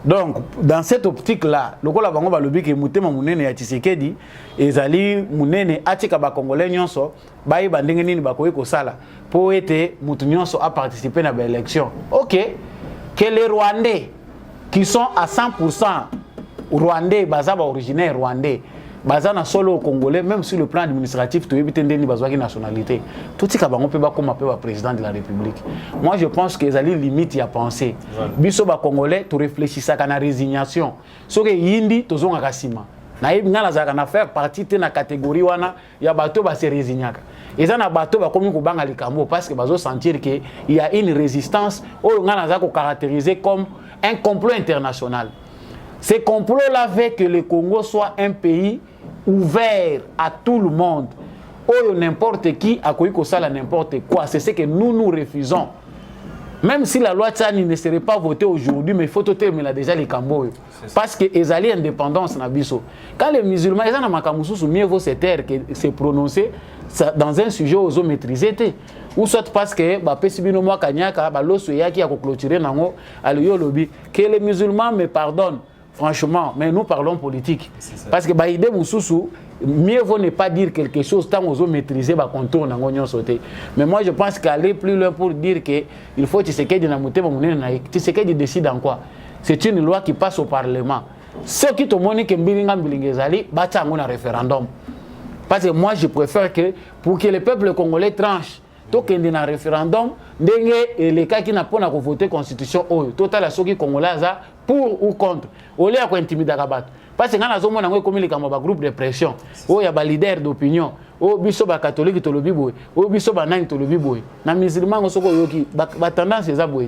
Donc dans cette optique là, lokola bango balobi ke mutema munene ya Tshisekedi ezali munene atika ba congolais nyonso ba yi bandenge nini ba ko sala pour ete mutu nyonso a participer na ba élection. OK, que les Rwandais qui sont à 100% rwandais, bazaba originaire rwandais, bazana solo congolais, même sur le plan administratif, tu évites une nationalité. Tout ce qui est comme un président de la République. Moi, je pense que les limites à penser. Biso ba congolais, tu réfléchis à la résignation. Ce que yindi, tu as un rassima. Na faire partie de la catégorie wana ya bato ba se résignaka. Et ça na bato ba komi ko banga likambo parce que bazo sentir que il y a une résistance ou ngana za ko caractériser comme un complot international. Ce complot-là fait que le Congo soit un pays ouvert à tout le monde. Ou n'importe qui a connu ça n'importe quoi. C'est ce que nous refusons. Même si la loi Tiani ne serait pas votée aujourd'hui, mais il faut terminer déjà les Cambodges. Parce que les alliés indépendance na biso. Quand les musulmans, ils ont makamususu mieux vaut se taire que se prononcer dans un sujet aux hommes maîtrisés. Ou soit parce que bah pesibino moi kanyaka bah l'osso yaki a clôturer nango aliyo lobby que les musulmans me pardonnent. Franchement, mais nous parlons politique. Parce que bah idée mususu mieux vaut ne pas dire quelque chose tant aux hommes maîtriser bah contour nango nyon sauter. Mais moi je pense qu'aller plus loin pour dire que il faut Tshisekedi na mutema munene na Tshisekedi décide en quoi. C'est une loi qui passe au Parlement. Ceux qui te montrent que mbilinga mbilingezali bacha ngona référendum. Parce que moi je préfère que pour que le peuple congolais tranche donc il y a un référendum ndenge et les cas qui n'a pas voté constitution oyo total soki congolais za pour ou contre au lieu ko intimider kabato parce que ngana zomona ngo comme les ba groupe de pression o ya ba leader d'opinion o biso ba catholique to lobi boy o biso ba nani to lobi boy na musulman ngo soko yoki ba tendance za boy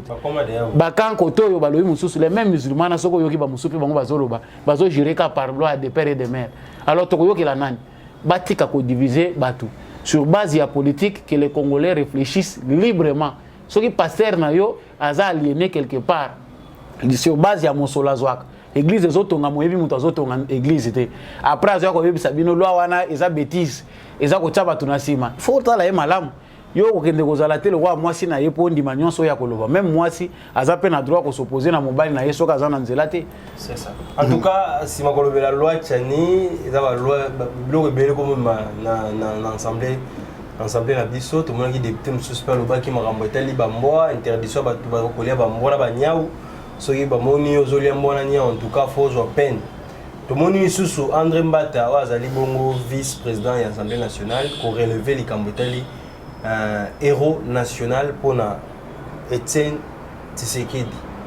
ba kan koto yo ba lobi mususu les mêmes musulmans na soko yoki ba musupi bango bazoloba bazo jurer ka par loi de père et de mère alors to yoki la nani batika ko diviser batu sur base de la politique que les Congolais réfléchissent librement. Ce qui passe na yo aza aliéné quelque part. sur base ya mosolo azwaka église ezotonga moyebi moto azotonga église te après azoya koyebisa bino loi wana eza bêtise eza kotia bato na nsima faut tala ye malamu yo kokende kozala te lokwa mwasi na ye mpo ndima nyonso oyo ya koloba même mwasi aza mpe na droit kosoppose na mobali na ye soki aza na nzela te. C'est ça. En tout cas nsima kolobela loi tiani eza baloi biloko ebele komema na ensemble na biso tomonaki député mosusu mpe alobaki makambo etali bambwa interdiction ya bato bakolia bambwa na banyau soki bamoni ozolia mbwa na nyau en tout cas fo ozwa peine. Tomoni lisusu André Mbata oyo azali bongo vice président ya assemblée nationale korelever likambo etali héros national pour Etienne Tshisekedi.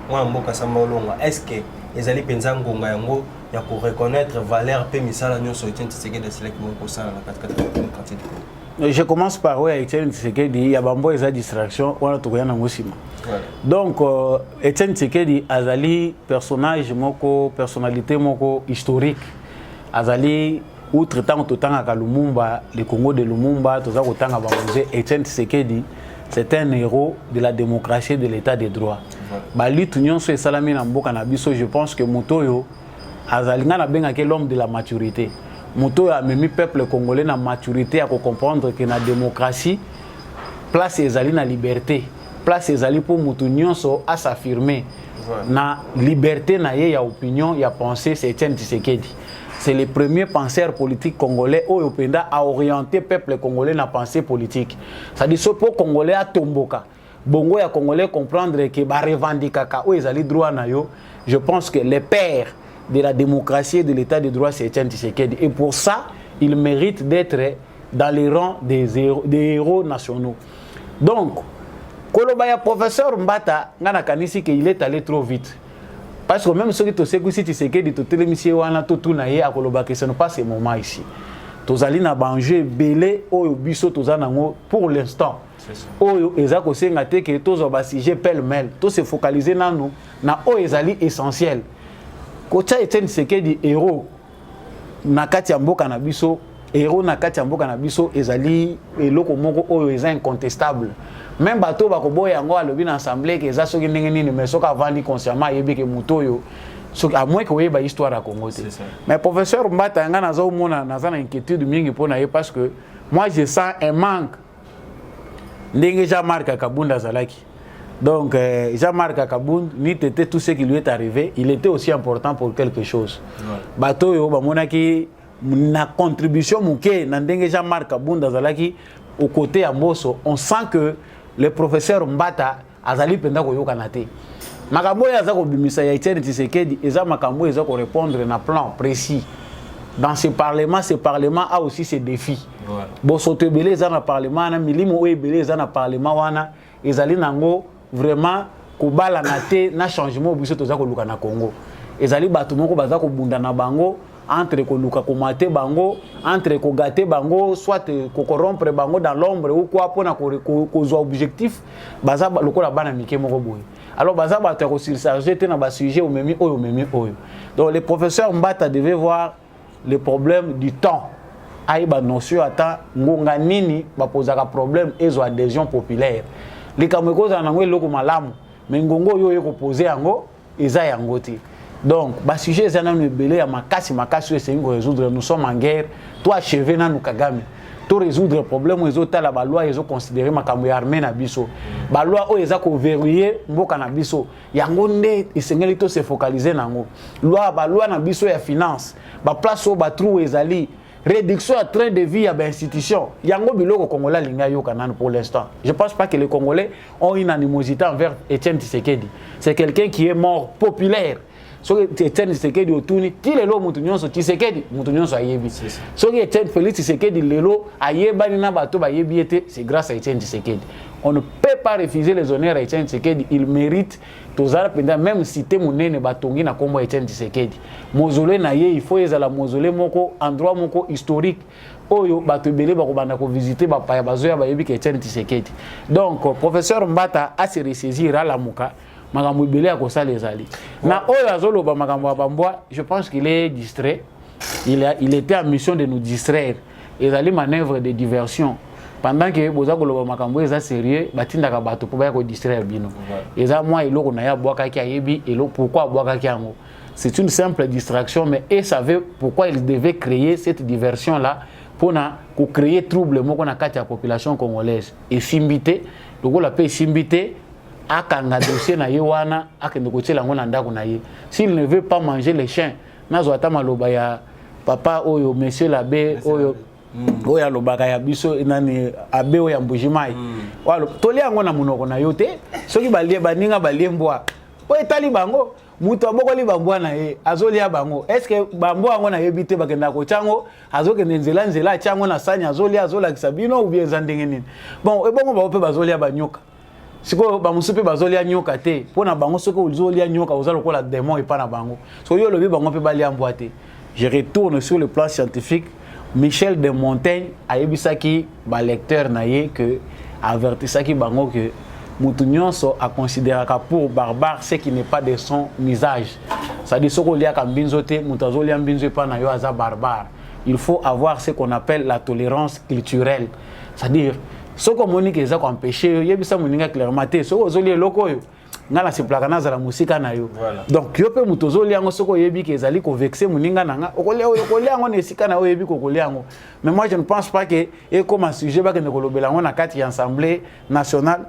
Moi, mboka samba olonga. Est-ce que les alliés pensa ngonga yango ya pour reconnaître valeur pe misala nyonso Etienne Tshisekedi asilaki moko sala na 4 Je commence par Etienne Tshisekedi ya bambo eza distraction wana tokoya na ngosima. Donc Etienne Tshisekedi azali personnage moko personnalité moko historique. Azali outre tant que à Lumumba, le Congo de Lumumba, tout ça autant à Bamouze, Etienne Tshisekedi, c'est un héros de la démocratie et de l'état de droit. Bali Tunyon sur Salami Namboka Nabiso, je pense que Motoyo Azalinga na benga que l'homme de la maturité. Motoyo a même peuple congolais na maturité à comprendre que la démocratie place ezali na liberté, place ezali pour Motunyon so à s'affirmer. Na liberté na ye ya opinion, ya pensée, c'est Etienne Tshisekedi. C'est le premier penseur politique congolais au Openda à orienter le peuple congolais dans la pensée politique. C'est-à-dire que pour Congolais à Tomboka, Bongo ya Congolais comprendre que ba revendikaka ou ezali droit na yo, je pense que le père de la démocratie et de l'état de droit c'est Etienne Tshisekedi. Et pour ça, il mérite d'être dans les rangs des héros nationaux. Donc, Kolobaya professeur Mbata, ngana kanisi qu'il est allé trop vite. Parce que même ceux qui te sécurisent, tu sais que tu te l'émission wana tout na ye à Kolobaka, ce n'est pas ce moment ici. Tozali na banjé belé oyo biso tozanango pour l'instant. Oyo ezako senga te que tozo ba sujet pêle-mêle, to se focaliser na nous na oyo ezali essentiel. Kocha Etienne Tshisekedi héros na kati ya mboka na biso, héros na kati ya mboka na biso ezali eloko moko oyo eza incontestable. Même bateau bakoboya yango alobi na assemblée que eza soki ndenge nini mais soki avandi consciemment yebi ke mutoyo soki à moins que oyeba histoire ya Congo te. Mais professeur Mbata nga nazo mona naza na inquiétude mingi pona ye parce que moi je sens un manque ndenge Jean-Marc Kabunda zalaki. Donc Jean-Marc Kabunda ni était tout ce qui lui est arrivé, il était aussi important pour quelque chose. Bateau yo ba monaki na contribution muke na ndenge Jean-Marc Kabunda zalaki au côté à Mosso, on sent que le professeur Mbata azali penda ko yoka naté. Makambo ya zako bimisa ya Etienne Tshisekedi eza makambo eza ko répondre na plan précis. Dans ce parlement a aussi ses défis. Bo soto belé za na parlement na milimo o belé za na parlement wana ezali nango vraiment ko bala naté na changement biso to za ko luka na Congo. Ezali batu moko baza ko bunda na bango entre koluka komate bango, entre kogate bango, soit corrompre bango dans l'ombre ou quoi pour na kozwa objectif, baza lokola bana mike moko boye. Alors baza ba te ko surcharger te na ba sujet omemi oyo. Donc le professeur Mbata devait voir le problème du temps. Aïba notion ata ngonga nini ba posaka problème ezo adhésion populaire. Les kamekoza na ngwe loko malamu, mais ngongo yo yeko poser yango eza yango te. Donc, le sujet est un belé à makasi c'est une résoudre. Nous sommes en guerre. Toi, achever na nous Kagame. Toi résoudre le problème ils ont la loi ils ont considéré makambo armée na biso. La loi ils ont verrouillé mboka na biso. Yango nde isengeli to se focaliser nango. Loi na biso ya finance. Ba place au ba trou ezali. Réduction à train de vie à l'institution. Yango biloko Congolais linga yo kanane pour l'instant. Je pense pas que les Congolais ont une animosité envers Etienne Tshisekedi. C'est quelqu'un qui est mort populaire. So Etienne Tshisekedi otuni ti lelo mutu nyonso Tshisekedi mutu nyonso ayebi. So Etienne Félix Tshisekedi lelo ayebani na bato bayebi ete c'est grâce à Etienne Tshisekedi. On ne peut pas refuser les honneurs à Etienne Tshisekedi, il mérite tozala penda même cité munene batongi na kombo Etienne Tshisekedi. Mausolée na ye il faut ezala mausolée moko endroit moko historique. Oyo bato belé ba ko banda ko visiter ba pa bazoya bayebi ke Etienne Tshisekedi. Donc professeur Mbata a se ressaisir à la muka. Makambo belé a kosala ezali. Na oyo azoloba makambo bambwa, je pense qu'il est distrait. Il était en mission de nous distraire. Ezali manœuvre de diversion. pendant que boza koloba makambo eza sérieux batindaka bato po baya ko distraire bino eza moi eloko na ya bwaka ki ayebi eloko pourquoi bwaka ki yango c'est une simple distraction mais et savait pourquoi il devait créer cette diversion là pour créer trouble moko na kati ya population congolaise et simbité lokola pe simbité akanga dossier na ye wana akende kotiela ngo na ndako na ye s'il ne veut pas manger les chiens nazo ata maloba ya papa oyo monsieur l'abbé oyo oyo alobaka ya biso nani abe oyo ya mbujimai walo tolia ngo na munoko na yo te soki balie baninga balie mbwa oyo etali bango mutu abokoli bambwa na ye azolia bango est ce que bambwa ngo na yebi te bakenda kotyango azokende nzela tyango na sani azolia azolakisa bino ou bien eza ndenge nini bon ebongo bao mpe bazolia banyoka siko bamusu mpe bazolia nyoka te mpona bango soki ozolia nyoka oza lokola démon epa na bango soki olobi bango mpe balia mbwa te. Je retourne sur le plan scientifique. Michel de Montaigne a yebisaki ba lecteur na ye que avertissaki bango que mutu nyonso a considéré pour barbare ce qui n'est pas de son usage. Ça dit soko lia ka mbinzo te mutu azolia mbinzo pa na yo aza barbare. Il faut avoir ce qu'on appelle la tolérance culturelle. C'est-à-dire soko moni ke za ko empêcher yebisa moninga clairement te soko ozolia loko yo ngala se plaka za la musika na yo. Donc yo pe mutu ozolia ngo soko yebi ke ezali ko vexer moninga nanga okolia ngo nesika na yo yebi ko kolia ngo. Mais moi je ne pense pas que et comme un sujet ba ke ne kolobela ngo na kati assemblée nationale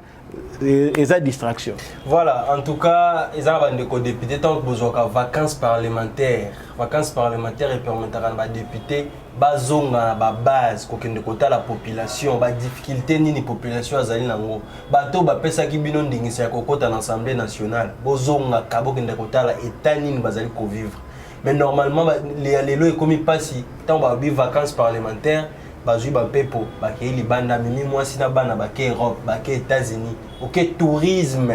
et sa distraction. Voilà, en tout cas, ils ont des députés tant que besoin de vacances parlementaires. Vacances parlementaires et permettra à députés bazonga ba base ko kende kota la population, ba difficulté ni population azali nango. Bato ba pesa ki bino ndingisa ko kota na l'Assemblée nationale. Bozonga kabo kende kota la état ni bazali ko vivre. Mais normalement les lois comme passi tant ba bi vacances parlementaires bazui ba pepo ba ke libanda mimi mwasi na bana ba ke Europe ba ke États-Unis OK tourisme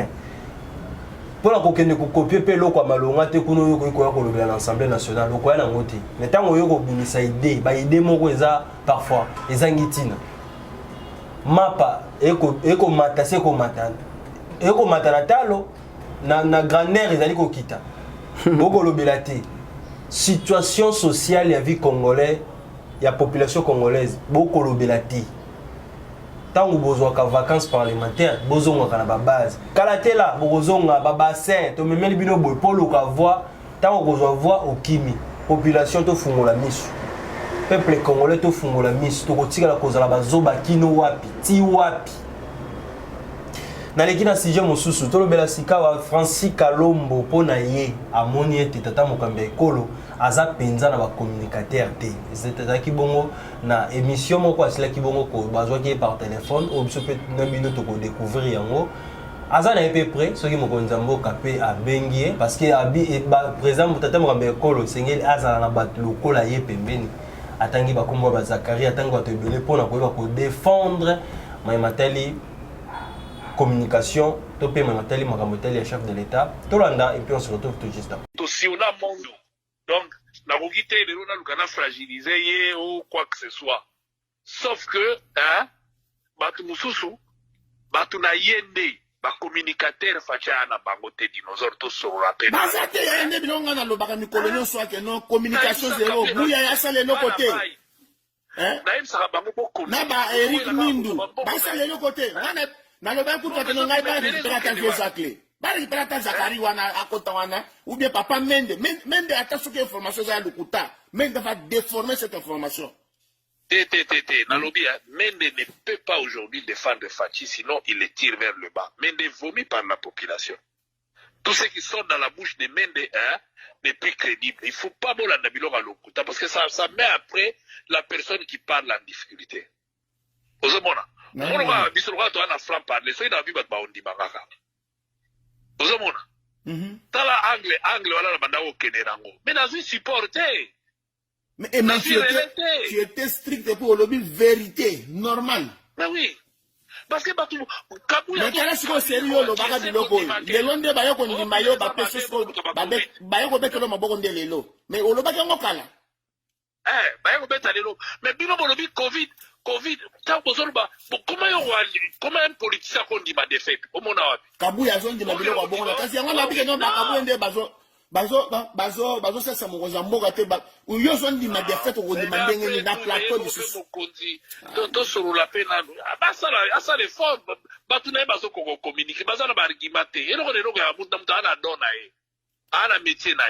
pour la kokende ko copier pe loko malonga te kuno yo ko ko lobela na Assemblée nationale ko ya na ngoti mais tango yo ko binisa idée ba idée moko eza parfois ezangitina mapa eko matase ko matana eko matana talo na grandeur ezali ko kita boko lobela te situation sociale ya vie congolais ya population congolaise beaucoup lobelati tant que besoin de vacances parlementaires besoin de la base kalatela bozonga ba bassin to memeli bino boy polo ka voix tant que besoin voir au kimi population to fungola misu peuple congolais to fungola misu to kotika la kozala bazoba kino wapi ti wapi na lekina sujet mosusu to lobela sika wa Francis Kalombo pona ye amoni ete tata mokambe ekolo aza penza na ba communicateur te c'est ki bongo na émission moko asila ki bongo ko bazwa ki par téléphone ou biso peut na minute ko découvrir yango aza na peu près ce qui moko nzambo kapé a bengie parce que abi par exemple tata mokambe ekolo sengeli aza na bat lokola ye pembeni atangi ba kombo ba Zakari atangi ba tebele pona ko ba défendre Matali communication to pe Matali makamoteli chef de l'état to landa et puis on se retrouve tout juste après. To si on a monde donc la rogité de l'on a le fragiliser yé ou quoi que ce soit sauf que hein batu mususu batu na yende ba communicateur fachana bango te dinosaure to so rappel bazate yende bilonga na lobaka mikolo nyonso ake non communication zéro buya ya sale no côté hein na im saka bango boko na ba Eric Mindu ba sale no côté na loba kuta ke ngai ba récupérer ta clé ba récupérer ta Zakari wana akota wana ou bien papa Mende ata soki information za lukuta Mende va déformer cette information. Nalobi Mende ne peut pas aujourd'hui défendre Fachi sinon il les tire vers le bas. Mende vomit par la population. Tout ce qui sort dans la bouche de Mende n'est plus crédible. Il ne faut pas bola nabilo à lukuta parce que ça met après la personne qui parle en difficulté. Ozomona Mona bisologa to ana franc parler so ina biba ba ondi bangaka. Ozomona tala angle wala na banda okene rango mais nazo supporter mais tu étais strict pour le vérité normale. Mais oui parce que batu kabuya mais kana siko sérieux lo baka biloko le londe ba yoko ndimba yo ba peso ko ba yoko betelo maboko ndele lelo mais olobaki ngo kala ba yoko betalelo mais bino bolobi covid tant bozoloba comment un politicien qu'on dit ma défaite au mona wapi kabuya zo ndima biloko bongo kasi yango na bike no ba kabuya nde bazo sasa mokonzi mboka te ba uyo zo ndima défaite ko ndima ndenge na plateau de sous mokonzi to solo la pena basala asa réforme batu na bazo ko communiquer bazana ba argumenter eloko lelo ya mutu ana dona ana métier na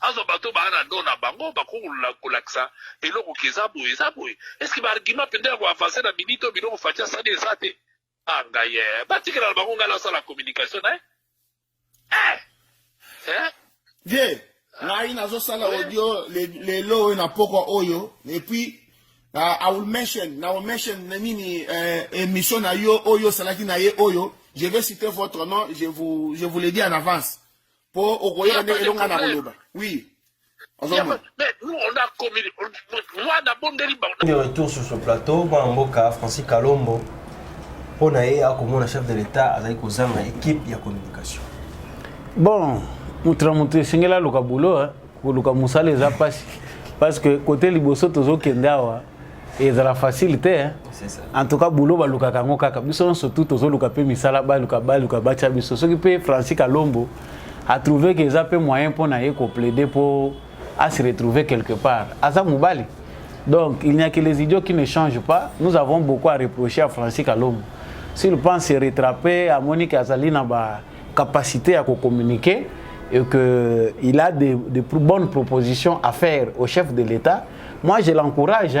azo bato ba ana dona bango ba ko la kolaksa eloko kezabu est-ce que ba argument pendant ko avancer na minute biloko fatia ça des ate anga ye batikela bango ngala sala communication Vieux, ngai nazo sala audio les low na poko oyo et puis I will mention nini émission na yo oyo salaki na ye oyo, je vais citer votre nom, je vous le dis en avance pour okoya ne elonga na boloba. Oui. Mais nous on a communiqué moi d'abord de retour sur ce plateau Mboka Francis Kalombo on a eu comme chef de l'état avec kozanga équipe ya communication. Bon, mutramutu singela luka bulo luka musale za pasi parce que côté liboso tozo kendawa et za la facilité c'est ça. En tout cas bulo ba luka kango kaka biso surtout tozo luka pe misala ba luka bacha biso so ki pe Francis Kalombo a trouvé que ça peut moyen pour na ko plaider pour à se retrouver quelque part à ça mubali. Donc il n'y a que les idiots qui ne changent pas. Nous avons beaucoup à reprocher à Francis Kalombo. S'il pense se rattraper à Monique Azalina ba capacité à communiquer et qu'il a des bonnes propositions à faire au chef de l'État, moi je l'encourage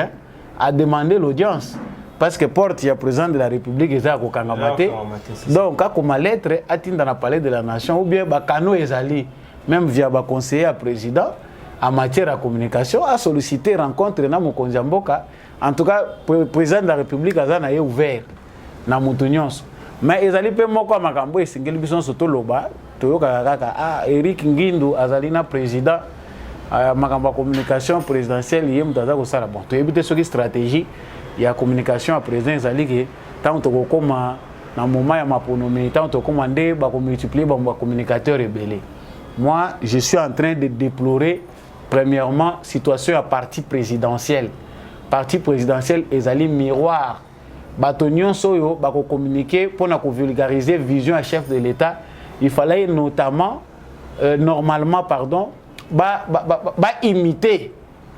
à demander l'audience. Parce que porte, il y a président de la République, donc, comme ma lettre, atteint dans le palais de la nation, ou bien Bakano Ezali, même via le conseiller à président, en matière de communication, a sollicité rencontre dans mon Konzamboka. En tout cas, le président de la République a ouvert dans mon mais ezali pe moko makambo esingeli biso soto loba toyoka kaka Eric Ngindu azalina président makambo communication présidentielle yem daza ko sala bon to ebite soki stratégie ya communication à président ezali ke tant to kokoma na moment ya maponomi tant to commander ba ko multiplier ba communicateur rebelle. Moi je suis en train de déplorer premièrement situation à parti présidentiel ezali miroir Batonion Soyo, bako communiquer pour vulgariser vision à chef de l'État. Il fallait notamment, normalement, imiter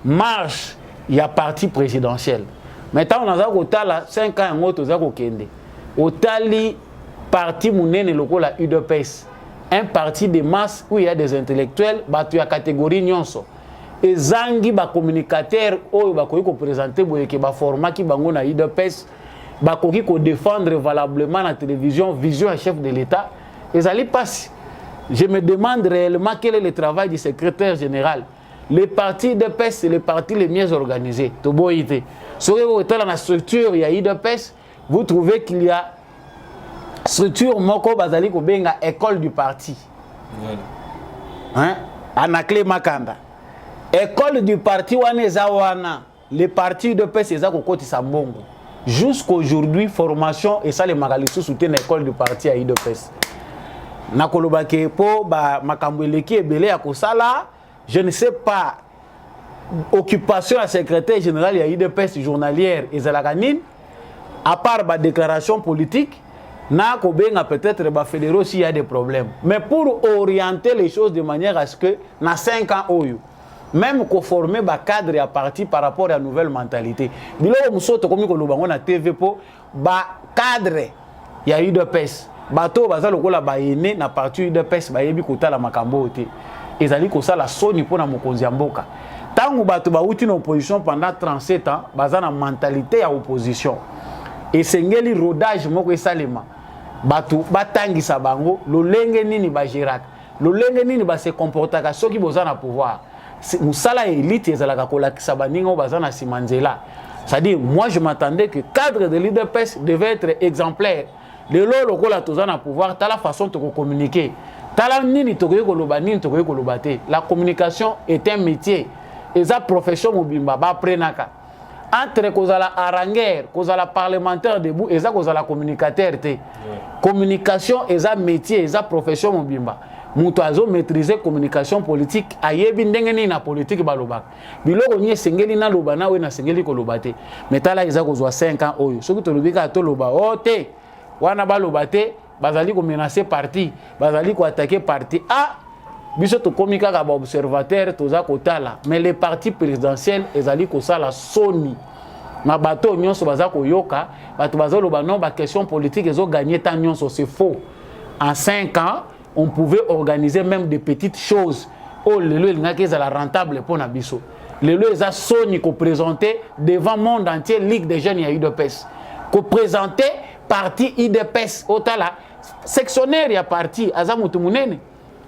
marche il y a parti présidentiel. Maintenant, on a 5 ans en autre, on a parti mounene loko la UDPS, un parti de masse où il y a des intellectuels, il y a catégorie nyonso. Et zangi ba communicateur ou ba ko présenter boyeke ba format ki bango na UDPS. Bakoki ko défendre valablement la télévision, vision à chef de l'État. Et ça les passe. Je me demande réellement quel est le travail du secrétaire général. Les partis de PES, c'est les partis les mieux organisés. Toboïté. Sur la structure, il y a IDPS, vous trouvez qu'il y a structure Moko Bazali Kobenga, école du parti. Hein? Anakle Makanda. École du parti Wanezawana. Les partis de PES, c'est ça qu'on côté Sambongo. Jusqu'aujourd'hui, formation et ça les magalisous soutiennent l'école du parti à IDPS. Nakolobake po ba makambeleki ebele ya kosala, je ne sais pas occupation à secrétaire général à IDPS journalière et zalakanine à part ba déclaration politique na kobenga peut-être ba fédéraux s'il y a des problèmes. Mais pour orienter les choses de manière à ce que na 5 ans oyo même qu'on forme ba cadre à parti par rapport à la nouvelle mentalité. Bilo musoto komi ko lobango na TV po ba cadre ya UDPS. Bato baza lokola ba ene na parti UDPS ba yebi kotala makambo te. Ezali ko sala soni pona mokonzi mboka. Tangu bato ba uti na opposition pendant 37 ans, baza na mentalité ya opposition. Et sengeli rodage moko esalema. Bato batangisa bango lolenge nini ba geraka. Lolenge nini ba se comportaka soki boza na pouvoir. Moussala élite ezalaka kolakisa baningo bazana simanzela. C'est-à-dire moi je m'attendais que cadre de l'IDPS devait être exemplaire. Le lolo kola tozana pouvoir ta la façon de communiquer. Tala nini tokoye koloba nini tokoye koloba te. La communication est un métier. Et ça profession mobimba ba prenaka. Entre kozala aranger, kozala parlementaire debout et ça kozala communicateur te. Communication est un métier, est profession mobimba. Moutazo maîtriser communication politique ayebi ndenge ni na politique balobaka biloko nye sengeli na loba na we na sengeli ko lobate metala iza kozwa 5 ans oyo soki to lobika to loba ote wana balobate bazali ko menacer parti bazali ko attaquer parti biso to komi kaka ba observateur toza kotala mais les partis présidentiels ezali kosala soni na bato nyonso baza koyoka bato bazoloba non ba question politique ezo gagner tant nyonso c'est faux. En 5 ans on pouvait organiser même des petites choses. Oh lelo elingaki ezala rentable pour na biso. Lelo eza soni ko présenter devant monde entier Ligue des jeunes ya UDPS. Ko présenter parti UDPS otala sectionnaire ya parti aza mutu munene.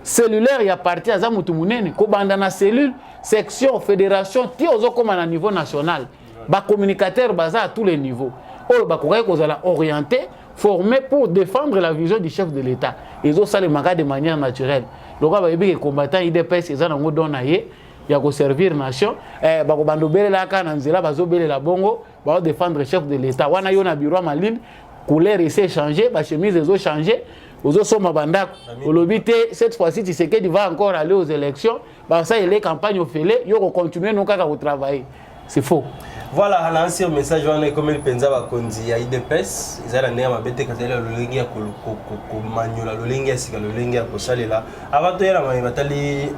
Cellulaire ya parti aza mutu munene. Ko banda na cellule, section, fédération ti ozo koma na niveau national. Ba communicateur baza à tous les niveaux. Oh ba kokai kozala orienté, formé pour défendre la vision du chef de l'État. Ils ont ça le maga de manière naturelle. Le roi va dire que combattant IDPS ils ont donné yé ya ko servir nation ba ko bando bele la kana nzela bazo bele la bongo ba défendre le chef de l'État. Wana yo na bureau maline couleur essaie changer, ba chemise ils ont changé. Aux autres sommes bandak. Olobité cette fois-ci Tshisekedi va encore aller aux élections. Bah ça il est campagne au fêlé, yo ko continuer non kaka ko travailler. C'est faux. Voilà, on a un message on est comme le penza ba konzi ya IDPS, izala ndenge mabete katela lolengi ya ko manyola lolengi ya sika lolengi ya ko salela. Avant to yela matali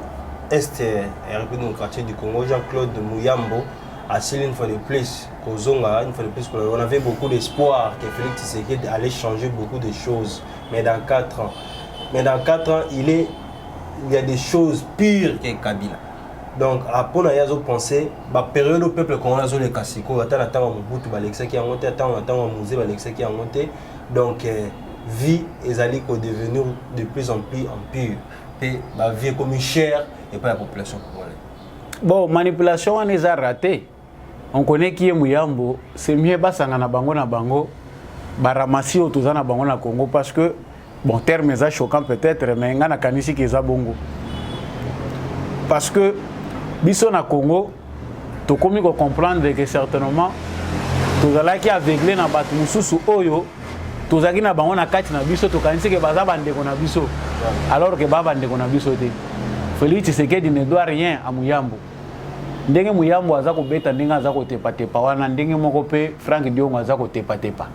est RP dans le quartier du Congo, Jean-Claude Mouyambo a signé une fois de plus Kozonga, une fois de plus on avait beaucoup d'espoir que Félix Tshisekedi allait changer beaucoup de choses, mais dans 4 ans. Mais dans 4 ans, il y a des choses pires que Kabila. Donc, après, on a pensé, la période où le peuple congolais a les cassicos, attends, Mobutu, Alexa qui a monté, attends, Mouzé, Alexa qui a monté. Donc, vie est devenue de plus en plus en pire. Et la vie est comme chère et pas la population congolaise. Bon, manipulation, on les a ratés. On connaît qui est Mouyambo, c'est mieux basanga na bango, baramasi au touzana bango na Congo parce que, bon, terme est choquant peut-être, mais on a kanisi qui est bongo. Parce que, biso na Congo, to komi ko comprendre que certainement tozala ki aveuglé na batu mususu oyo tozaki na bango na kati na biso to kanisi ke baza bandeko na biso alors que baba ndeko na biso te. Félix Tshisekedi ne doit rien à Mouyambo. Ndenge Mouyambo aza ko beta ndenge aza ko tepa tepa wana ndenge moko pe Frank Diongo aza ko tepa tepa.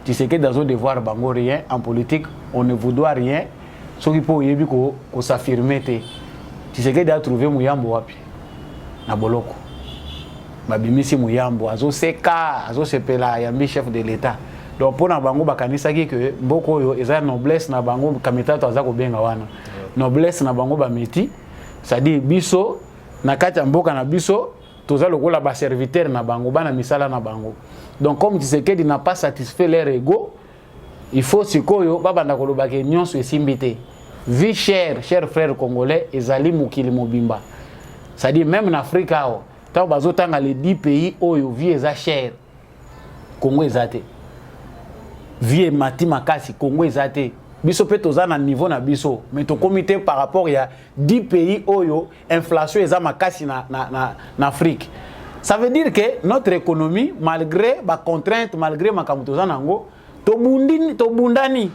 Tshisekedi azo devoir bango rien en politique, on ne vous doit rien. Soki po yebi ko s'affirmer te. Tshisekedi a trouvé Mouyambo wapi na boloko babimisi Mouyambo azo seka azo sepela yambi chef de l'État. Donc pour na bango bakanisaki que mboko oyo eza noblesse na bango kamitato aza ko benga wana noblesse na bango ba meti c'est-à-dire biso na kati ya mboka na biso toza lokola ba serviteur na bango bana misala na bango. Donc comme Tshisekedi n'a pas satisfait leur ego, il faut sikoyo babanda koloba ke nyonso esimbité. Vie chère, chers frères congolais, ezali mukili mobimba. C'est-à-dire même en Afrique, tant bazotanga les 10 pays où vie est chère, Congo ezate. Vie mati makasi, Congo ezate. Biso pe toza na niveau na biso, mais to comité par rapport il y a 10 pays où inflation eza makasi na Afrique. Ça veut dire que notre économie malgré ba contrainte, malgré makambo toza nango, to bundani.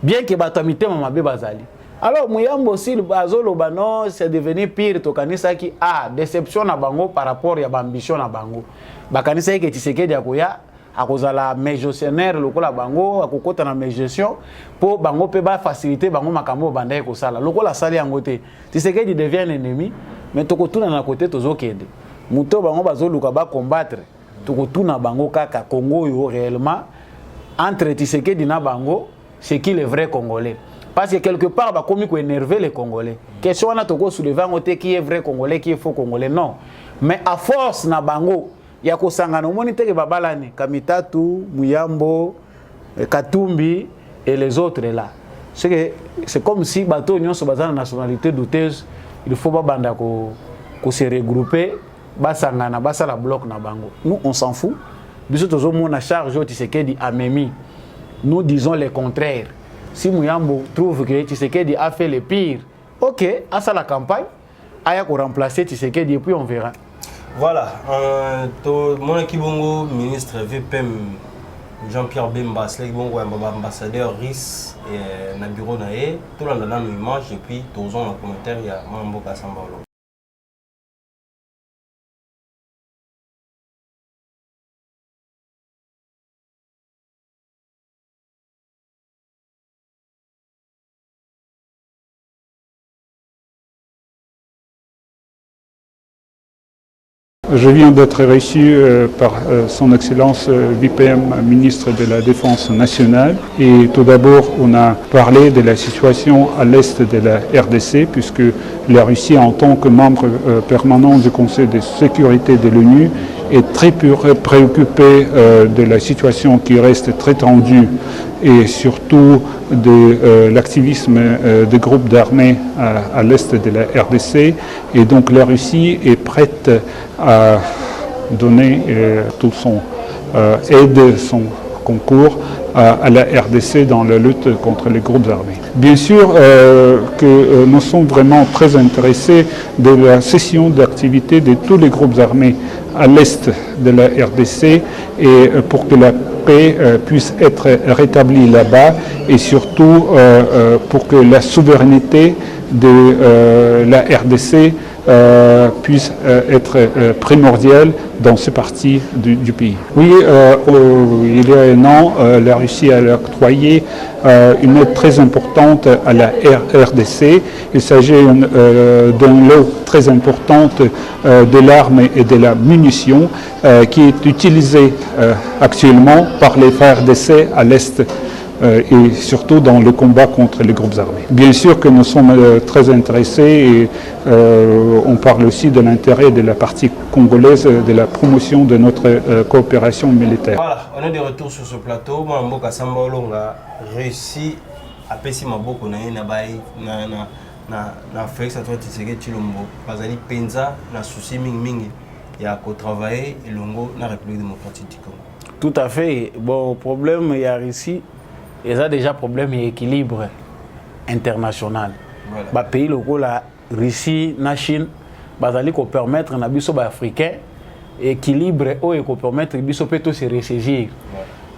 Bien que batamité mamabe bazali. Alors Mouyambo aussi bazolo bano c'est devenu pire to kanisa ki déception na bango par rapport ya ambition na bango. Bakanisa ki Tshisekedi akoya akozala mégestionnaire lokola bango akokota na mégestion pour bango pe ba faciliter bango makambo banda ko sala. Lokola sali yango te. Tshisekedi devient un ennemi mais tokotuna na côté tozokende. Muto bango bazoluka ba combattre. Tokotuna bango kaka Congo yo réellement entre Tshisekedi na bango c'est qui les vrais Congolais. Parce que quelque part, bah, comme il faut énerver les Congolais. Question on a toko soulever qui est vrai Congolais, qui est faux Congolais. Non. Mais à force na bango, il y a ko sangana monite ke babalane, Kamitatu, Mouyambo, Katumbi et les autres là. C'est comme si bateau union sur bazana nationalité douteuse, il faut pas banda ko se regrouper, basangana, basala bloc na bango. Nous on s'en fout. Biso tozo mona charge au Tshisekedi amemi. Nous disons le contraire. Si Mouyambo trouve que Tshisekedi a fait le pire, ok, à ça la campagne, il faut remplacer Tshisekedi et puis on verra. Voilà, mon équibongo, ministre VPM Jean-Pierre Bemba, ambassadeur RIS et na bureau nae, tout le monde a une image et puis tous les commentaires, il y a Mambo Kassambalo. Je viens d'être reçu par son Excellence VPM, ministre de la Défense nationale. Et tout d'abord, on a parlé de la situation à l'est de la RDC, puisque la Russie, en tant que membre permanent du Conseil de sécurité de l'ONU, est très préoccupée de la situation qui reste très tendue et surtout de l'activisme des groupes d'armées à l'est de la RDC. Et donc la Russie est prête à donner tout son aide, son concours à la RDC dans la lutte contre les groupes armés. Bien sûr que nous sommes vraiment très intéressés de la cessation d'activité de tous les groupes armés à l'est de la RDC et pour que la paix puisse être rétablie là-bas et surtout pour que la souveraineté de la RDC puisse être primordiale dans ces parties du pays. Oui, il y a un an, la Russie a octroyé une aide très importante à la RDC. Il s'agit d'un lot très importante de l'arme et de la munition qui est utilisée actuellement par les FARDC à l'est et surtout dans le combat contre les groupes armés. Bien sûr que nous sommes très intéressés et on parle aussi de l'intérêt de la partie congolaise de la promotion de notre coopération militaire. Voilà, on est de retour sur ce plateau. Moi, Mboka Samba Olonga réussi à passer ma boko na Félix Antoine Tshisekedi Tshilombo. Bazali penza na souci mingi ya ko travailler elongo na République démocratique du Congo. Tout à fait. Bon, problème il y a ici. Il y a déjà problème d'équilibre international. Voilà. Bah, pays locaux, la Russie, la Chine, bah, permettre à les Africains équilibre et permettre de se ressaisir.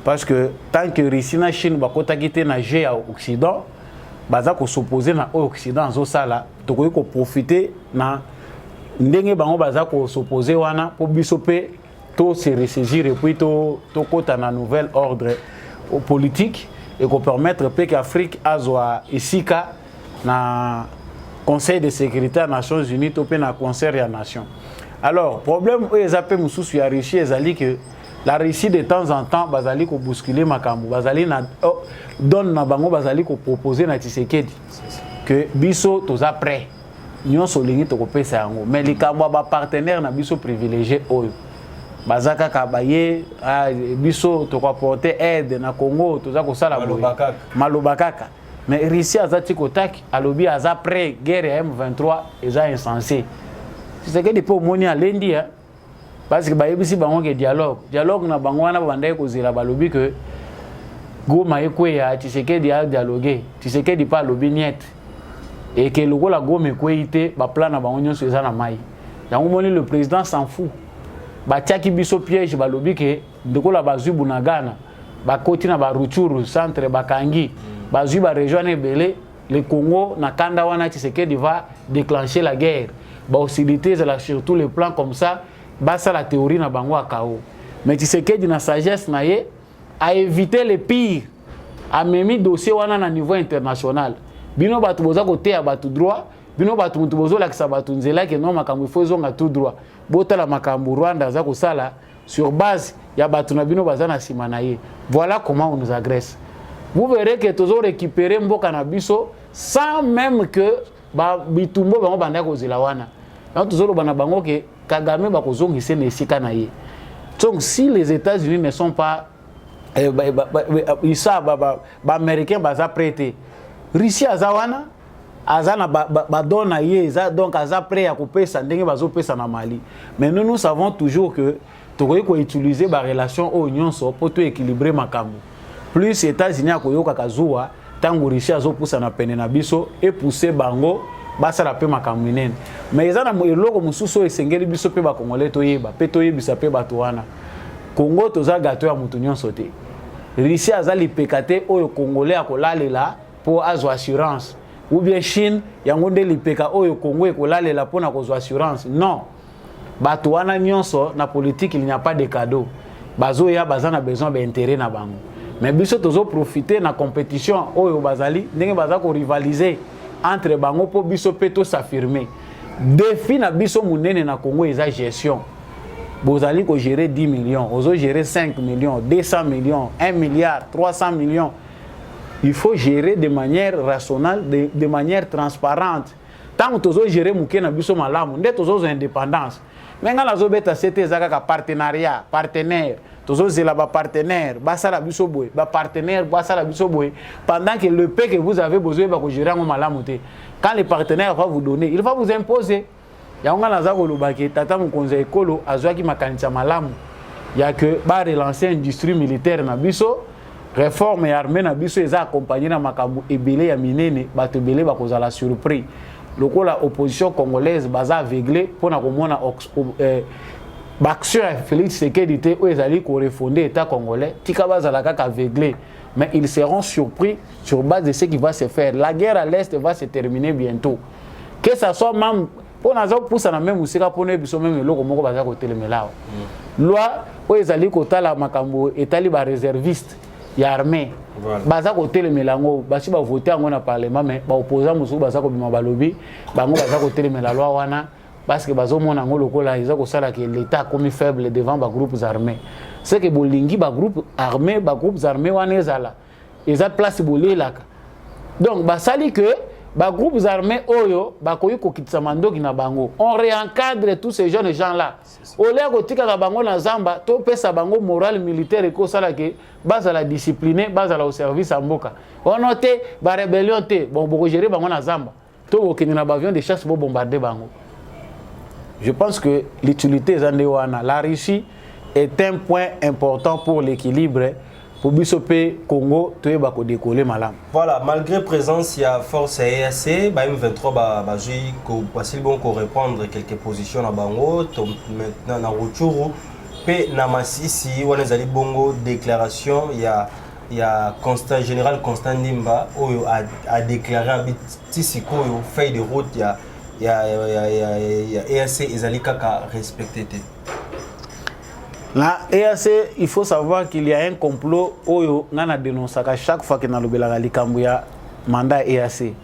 Parce que tant que Russie, la Chine, bah, quitter nager à l'Occident, bah, s'opposer à l'Occident, ils vont profiter de s'opposer pour se ressaisir et puis un nouvel ordre politique. Et qu'on permettre que l'Afrique soit ici na Conseil de sécurité des Nations Unies ou na Conseil des Nations. Alors, problème où ils appellent Moussou la Russie, c'est que la Russie de temps en temps, bazali ko bousculer makambo, bazali na donne na bango bazali ko proposer na Tshisekedi que biso toza prêt. Nyon solingi to ko pesa yango, mais les kambo ba partenaire na biso privilégié oyo. Bazaka kabaye biso to porter aide na Congo toza ko sala malobakaka mais Russie azati kotaki alobi aza prêt guerre M23 eza insensé c'est que depuis moni alendi parce que bayebisi bango ke dialogue na bango wana bandai ko zela balobi que Goma ekweya Tshisekedi a dialoguer Tshisekedi pas lobi niet et que lokola Goma ekweite ba plan na bango nyonso eza na mai yango moni le président s'en fout. Batiaki biso piège balobi ke ndekola bazui bunagana bakoti na baruchuru centre bakangi bazui ba région ebele le Congo na kanda wana Tshisekedi va déclencher la guerre ba hostilité sur tous les plans comme ça basa la théorie na bango akao mais Tshisekedi na sagesse na ye a éviter le pire a memi dossier wana na niveau international bino batu boza kote ya batu droit bino batu mutu bozo la kisa batu nzela ke non makambo faut zonga tout droit botala makambo Rwanda za kosala sur base ya batu na bino bazana simana ye. Voilà comment on nous agresse. Vous verrez que tozo récupérer mboka na biso sans même que ba bitumbo bango banda ko zelawana. Donc tozo bana bango ke Kagame ba kozongisa na esika na ye. Donc si les États-Unis ne sont pas américains baza prêté. Russie azawana azana badona ye donc aza prêt à couper ça ndenge bazo pesa na Mali. Mais nous savons toujours que tokoki ko utiliser ba relation au nyonso pour tout équilibrer makambo. Plus États-Unis akoyoka kazuwa tango Russie azopusa na pene na biso et pousser bango basala pe makambo minene. Mais ezana eloko mususu esengeli biso pe ba Congolais toyeba pe toyebisa pe bato wana. Congo toza gato ya mutu nyonso te. Russie azali pekate oyo Congolais akolalela pour azo assurance. Ou bien Chine, yangonde lipeka oyo Congo ekolalela pona kozwa assurance. Non. Bato wana nyonso na politique il n'y a pas de cadeau. Bazo ya bazana besoin d'intérêt na bango. Mais biso tozo profiter na compétition oyo bazali ndenge baza ko rivaliser entre bango po biso peto s'affirmer. Défi na biso munene na Congo eza gestion. vous allez gérer 10 millions, vous allez gérer 5 millions, 200 millions, 1 milliard, 300 millions. Il faut gérer de manière rationnelle, de manière transparente. Tant que vous allez gérer mouké na biso malamu, vous avez indépendance. Mais quand vous avez un partenariat, partenaire, vous avez un partenaire, pendant que le paix que vous avez besoin de gérer malamu. Quand le partenaire va vous donner, il va vous imposer. Il y a un tata mukonza ekolo azwaki makanisa malamu ya que ba relancer industrie militaire na biso réforme et armée na biso eza accompagné na makambo ebele ya minene bato ebele bakozala surpris lokola opposition congolaise baza aveuglé pona komona baction ya Félix Tshisekedi te o ezali ko refonder état congolais tika bazala kaka aveuglé mais ils seront surpris sur base de ce qui va se faire. La guerre à l'est va se terminer bientôt, que ça soit même pour nous na même musika pour nous biso même loko moko baza ko telemela loi o ezali ko tala makambo etali ba réserviste ya armée baza ko telemela ngo basi ba voter ngo na parlement mais ba opposant musu baza ko bima balobi bango baza ko telemela loi wana parce que bazo mona ngo lokola eza ko sala que l'état comme faible devant ba groupes armés, c'est que bolingi ba groupes armés wana ezala eza place bolelaka donc ba sali que ba groupes armés oyo ba koyi ko kitsa mandoki na bango, on réencadre tous ces jeunes gens là au lieu ko tika ka bango na zamba to pesa bango moral militaire ko sala que bazala discipliné bazala au service à mboka on noté ba rébellion te bon boko gérer bango na zamba to okeni na ba avion de chasse bo bombarder bango. Je pense que l'utilité zandewana la Russie est un point important pour l'équilibre pour Bissopé Congo to ba ko décoller malam. Voilà, malgré présence il y a force EAC ba M23 ba jui ko facile bon ko répondre quelques positions na bango to maintenant na Rutshuru pe na Masisi wana zali bongo déclaration il y a Constant général Constant Ndimba oyo a déclaré un petit siko yo feuille de route il y a EAC ezali kaka respecté. La EAC, il faut savoir qu'il y a un complot oyo ngana dénonce à chaque fois que na lobela likambo ya mandat EAC.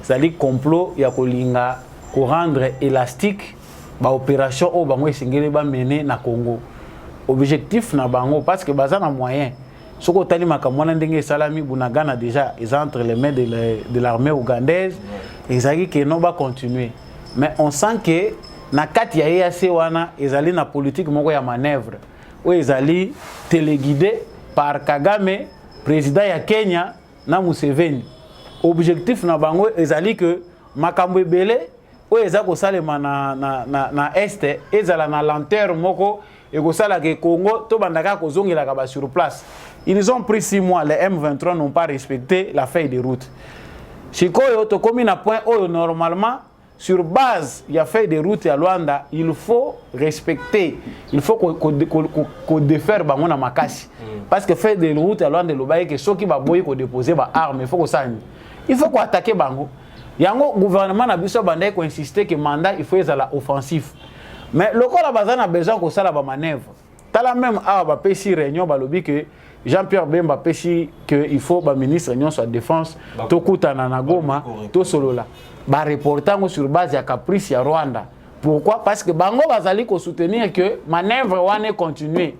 C'est-à-dire complot ya kolinga ko rendre élastique ba opération o bango esengeli ba mener na Congo. Objectif na bango parce que baza na moyen. Soko tali makambo na ndenge salami bunagana déjà ils entre les mains de l'armée ougandaise. Ezali que non va continuer. Mais on sent que na kati ya EAC wana ezali na politique moko ya manœuvre. Où ezali téléguidé par Kagame, président ya Kenya na Museveni. Objectif na bango ezali que makambo ebele o eza ko salema na este ezala na lenteur moko et ko sala ke Congo to bandaka ko zongela ka ba sur place. Ils ont pris 6 mois, les M23 n'ont pas respecté la feuille de route. Chikoyo to komi na point oyo normalement sur base il y a feuille de route à Luanda, il faut respecter, il faut qu'on défaire bango na makasi. Parce que feuille de route à Luanda le baye que ceux qui va boyer ko déposer ba armes, il faut qu'on s'en. Il faut qu'on attaquer bango. Yango gouvernement na biso banda ko insister que mandat il faut être la offensif. Mais le corps la bazana a besoin ko sala ba manœuvre. Tala même a ba pesi réunion ba lobi que Jean-Pierre Bemba pesi que il faut ba ministre réunion sur défense to kutana na Goma to solola. Ba reportant sur base ya caprice ya Rwanda. Pourquoi? Parce que bango bazali ko soutenir que manœuvre wane continuer.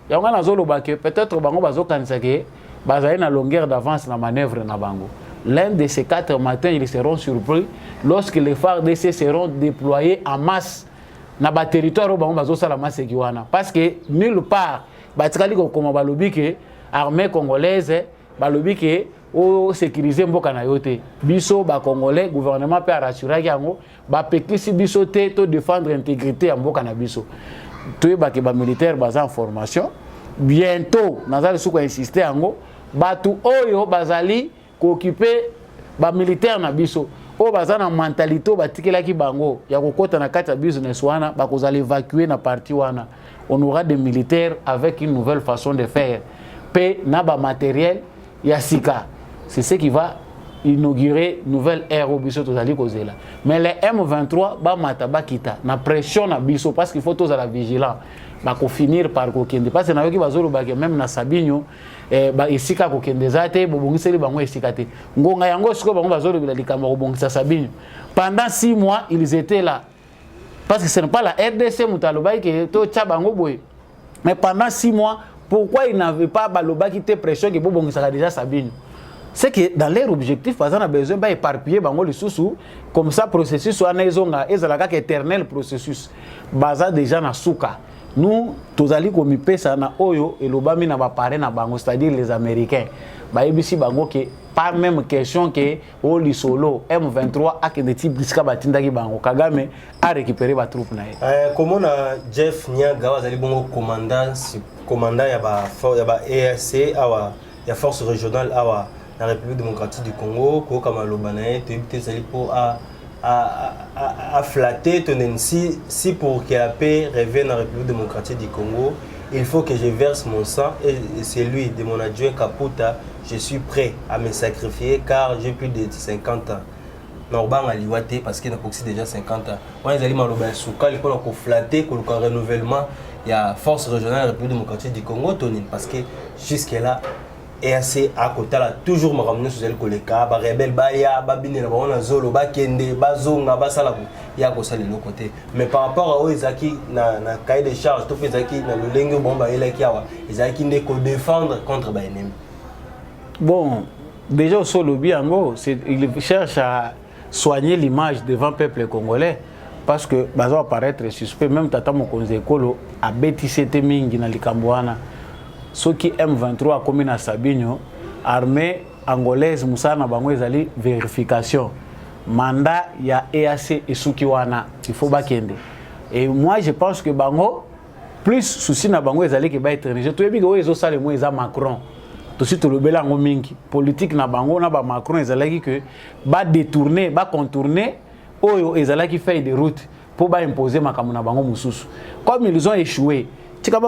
Yango na zolo ba que peut-être bango bazo kanisa que bazali na longueur d'avance na manœuvre na bango. L'un de ces 4 matins ils seront surpris lorsque les FARDC seront déployés en masse na ba territoire bango bazo sala masse ki wana parce que nulle part batikali ko koma balobi que armée congolaise balobi que o sécuriser mboka na yote biso ba congolais gouvernement peut rassurer yango ba pekisi biso te to défendre intégrité ya mboka na biso to ba ke ba militaire baza en formation bientôt nazali suko insister yango batu oyo bazali ko occuper ba militaire na biso o baza na mentalité batikelaki bango ya kokota na kati ya business wana bakozala évacuer na parti wana on aura des militaires avec une nouvelle façon de faire pe na ba matériel ya sika. C'est ce qui va inaugurer nouvelle ère au biso tozali kozela. Mais les M23 ba mata ba kita na pression na biso parce qu'il faut tous à la vigilance. Ba ko finir par kokende parce que na yoki bazolo ba même na Sabinyo ba esika kokende zate bobongiseli bango esika te. Ngonga yango siko bango bazolo bila likambo kobongisa Sabinyo. Pendant 6 mois ils étaient là. Parce que ce n'est pas la RDC Moutaloba qui est au Tchabango Boy. Mais pendant 6 mois, pourquoi ils n'avaient pas Baloba qui était pression que Bobo Ngissaka déjà Sabine? C'est que dans leur objectif, par exemple, on a besoin d'éparpiller Bango le sous comme ça, processus soit un éternel processus. Baza déjà na souka. Nous, tous allés comme ils pèsent na Oyo et l'Obami n'a pas parlé na Bango, c'est-à-dire les Américains. Bah, ici Bango qui pas même question que au Lisolo M23 a que des types de batinda qui Bango Kagame a récupéré ba troupe na. Comment na Jeff Nyaga was allé bon commandant ya ba EAC awa ya force régionale awa la République démocratique du Congo ko kama lobanaye to ibité sali pour à flatter Tonensi si pour que la paix revienne en République démocratique du Congo, il faut que je verse mon sang et c'est lui de mon adjoint Kaputa, je suis prêt à me sacrifier car j'ai plus de 50 ans. Norban Aliwate parce qu'il a déjà 50 ans. Moi ils allaient m'aloba souka il faut qu'on flatter pour le renouvellement il y a force régionale de la République démocratique du Congo Tonin parce que jusque là et assez à côté là toujours me ramener sur le coleka ba rebelle ba ya ba bine na ba zolo ba kende ba zonga ba sala ya ko sala le côté mais par rapport à Oezaki na cahier de charge tout fait Zaki na le lengo bomba ele kiawa Ezaki ne ko défendre contre ba ennemi. Bon, déjà au solo biango, il cherche à soigner l'image devant le peuple congolais parce que bazo apparaître suspect même tata mokonze kolo a bétissé mingi na likambwana. Ce qui M23 comme na Sabinho, armée angolaise Moussana Bango ezali vérification. Mandat ya EAC et Sukiwana, il faut bakende. Et moi je pense que Bango plus souci na Bango ezali que ba étranger. Tout ebi go ezo sale mo eza Macron. Tout suite le belango mingi politique na Bango na ba Macron ezali que ba détourner, ba contourner oyo ezali qui fait des routes pour ba imposer makambo na Bango mususu. Comme ils ont échoué ce n'est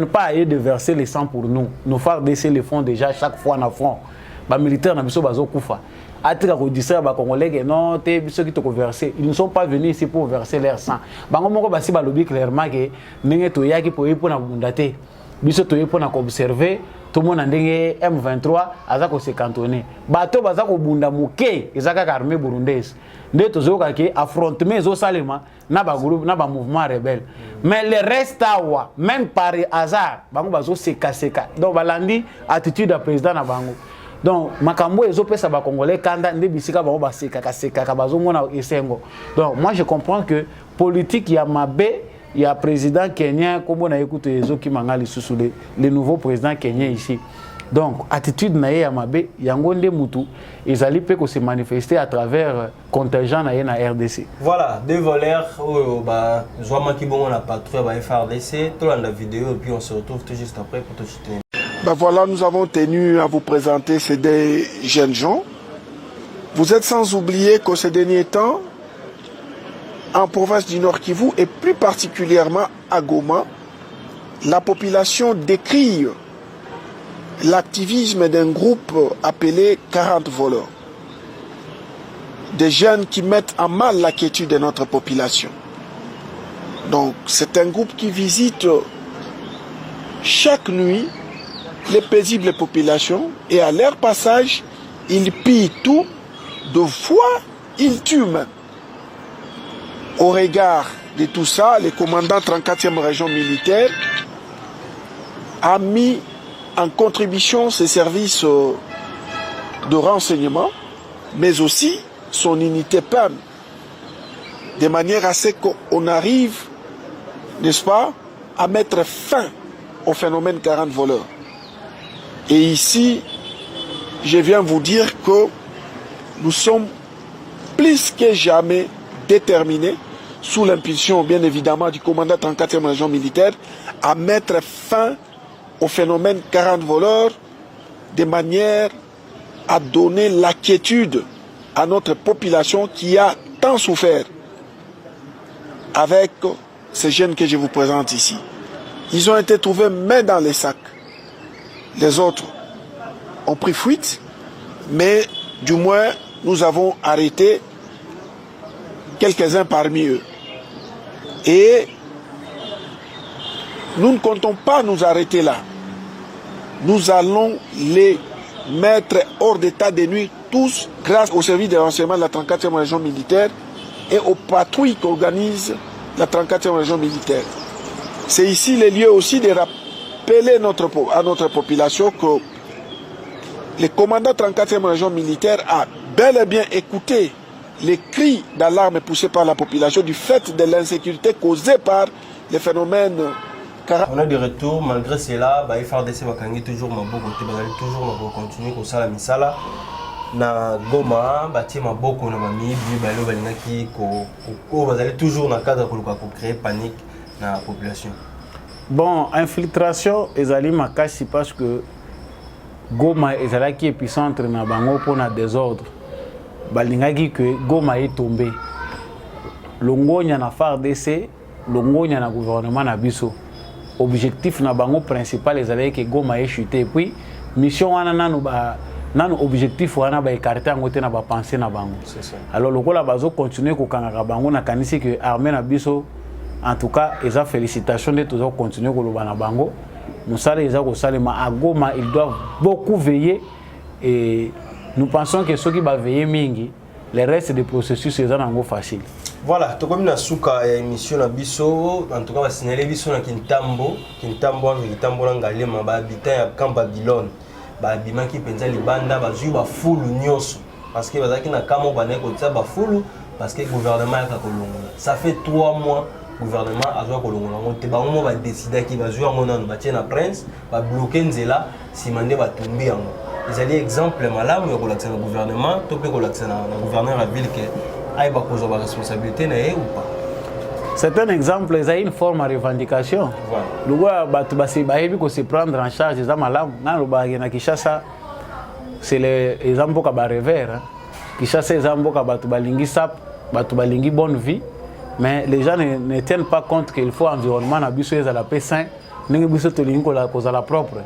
pas à eux de verser les sang pour nous. Nos frères DC le font déjà chaque fois en front. Les militaires n'ont pas verser. Ils ne sont pas venus ici pour verser leur sang. Clairement que observer tout le monde a M23 a se cantonné. Bateau bazako bunda muke ezaka armée burundaise. Nde tozoka ke affrontement zo salema na ba groupe na ba mouvement rebelle. Mais le reste awa même par hasard bango bazo seka. Donc balandi attitude du président na bango. Donc makambo ezo pesa ba congolais kanda nde bisika bango ba seka bazo mona esengo. Donc moi je comprends que politique ya mabe. Il y a un président kenyan, comme on a écouté les autres qui mangali sous le nouveau président kenyan ici. Donc, attitude naïe à Mabé, Yangonde Moutou, ils allaient peut se manifester à travers contingent naïe na RDC. Voilà, deux voleurs, Zouama Kibongo la patrouille FRDC, tout dans la vidéo, et puis on se retrouve tout juste après pour tout soutenir. Voilà, nous avons tenu à vous présenter ces des jeunes gens. Vous êtes sans oublier que ces derniers temps, en province du Nord Kivu et plus particulièrement à Goma, la population décrit l'activisme d'un groupe appelé 40 voleurs. Des jeunes qui mettent en mal la quiétude de notre population. Donc c'est un groupe qui visite chaque nuit les paisibles populations et à leur passage, ils pillent tout, de fois ils tuent même. Au regard de tout ça, le commandant 34e région militaire a mis en contribution ses services de renseignement, mais aussi son unité PAM, de manière à ce qu'on arrive, n'est-ce pas, à mettre fin au phénomène 40 voleurs. Et ici, je viens vous dire que nous sommes plus que jamais déterminés, sous l'impulsion bien évidemment du commandant 34e région militaire, à mettre fin au phénomène 40 voleurs de manière à donner la quiétude à notre population qui a tant souffert avec ces jeunes que je vous présente ici. Ils ont été trouvés main dans les sacs. Les autres ont pris fuite, mais du moins nous avons arrêté quelques-uns parmi eux. Et nous ne comptons pas nous arrêter là. Nous allons les mettre hors d'état de nuire tous grâce au service de renseignement de la 34e région militaire et aux patrouilles qu'organise la 34e région militaire. C'est ici le lieu aussi de rappeler à notre population que le commandant 34e région militaire a bel et bien écouté les cris d'alarme poussés par la population du fait de l'insécurité causée par les phénomènes. On a des retours, malgré cela, il faut toujours toujours continuer comme ça la misala. Na Goma, bâti maboko na mamibi, balo balingaki ko bazali toujours na cadre pour créer panique dans la population. Bon, infiltration ezali makasi parce que Goma ezalaki épicentre na bango pour na désordre. Balingaki que Goma est tombé. Longonya na FARDC, longonya na gouvernement na biso. Objectif na bango principal ezalaki que Goma est chuté. Puis mission wana nanu objectif wana ba écarter en côté na ba penser na bango. C'est ça. Alors lokola bazo continuer ko kangaka bango na kanisi que armée na biso en tout cas eza félicitations de toujours continuer ko loba na bango. Musala eza ko salema à Goma, ils doivent beaucoup veiller et nous pensons que ceux qui va veiller mingi le reste des processus eza nango facile. Voilà, to comme na suka émission na biso en tout cas va signaler biso na Kintambo na Ngalema ba habitant ya Camp Babylone. Bimaki penza libanda bazui ba fulu nyoso parce que bazaki na kamo bané ko tsa ba fulu parce que gouvernement ya kolongola ça fait 3 mois gouvernement azwa kolongola ngote ba mo ba décider ki bazui ngona no batie na prince ba bloquer nzela simande ba tomber yango ezali exemple malamu ya kolakisa na gouvernement to pe kolakisa na gouverneur à ville que ay ba kozo ba responsabilité na ou pas. C'est un exemple, c'est une forme de revendication. Le gars, il se prendre en charge des malades. C'est l'exemple qui est revers. Kishasa, c'est l'exemple qui est bonne vie. Mais les gens ne tiennent pas compte qu'il faut un environnement à la paix sain. Nous avons la propre.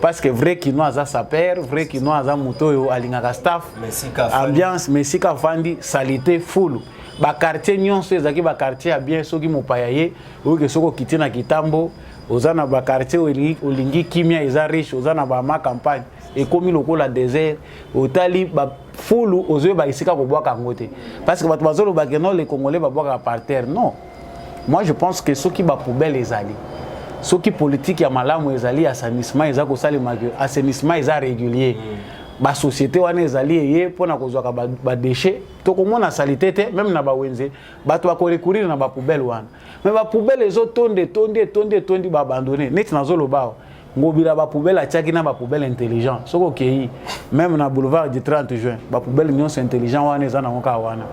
Parce que vrai qu'il a sa père, vrai qu'il a moto à staff, ambiance, mais si kafandi, salité full. Ba quartier nyonso ezaki ba quartier ya bien soki mopayaye oke soko kitina kitambo ozana ba quartier olingi kimia eza riche ozana ba ma campagne et comme lokola désert otali ba fulu ozo ba isika ko bwaka ngote parce que bato bazolo ba que non les Congolais ba bwaka par terre non. Moi je pense que soki ba poubelle ezali soki politique ya malamu ezali assainissement ezako salima que assainissement eza régulier. La société wana ezali eye pona kozwaka ba déchets to komona salité te même na ba wenze bato ba ko recourir na ba poubelle wana mais ba poubelle ezo tondi ba abandonner net na zolo ba ngobila ba poubelle atiaki na ba poubelle intelligent soko kei même na boulevard du 30 juin ba poubelle nyonso intelligent wana ezana ngoka wana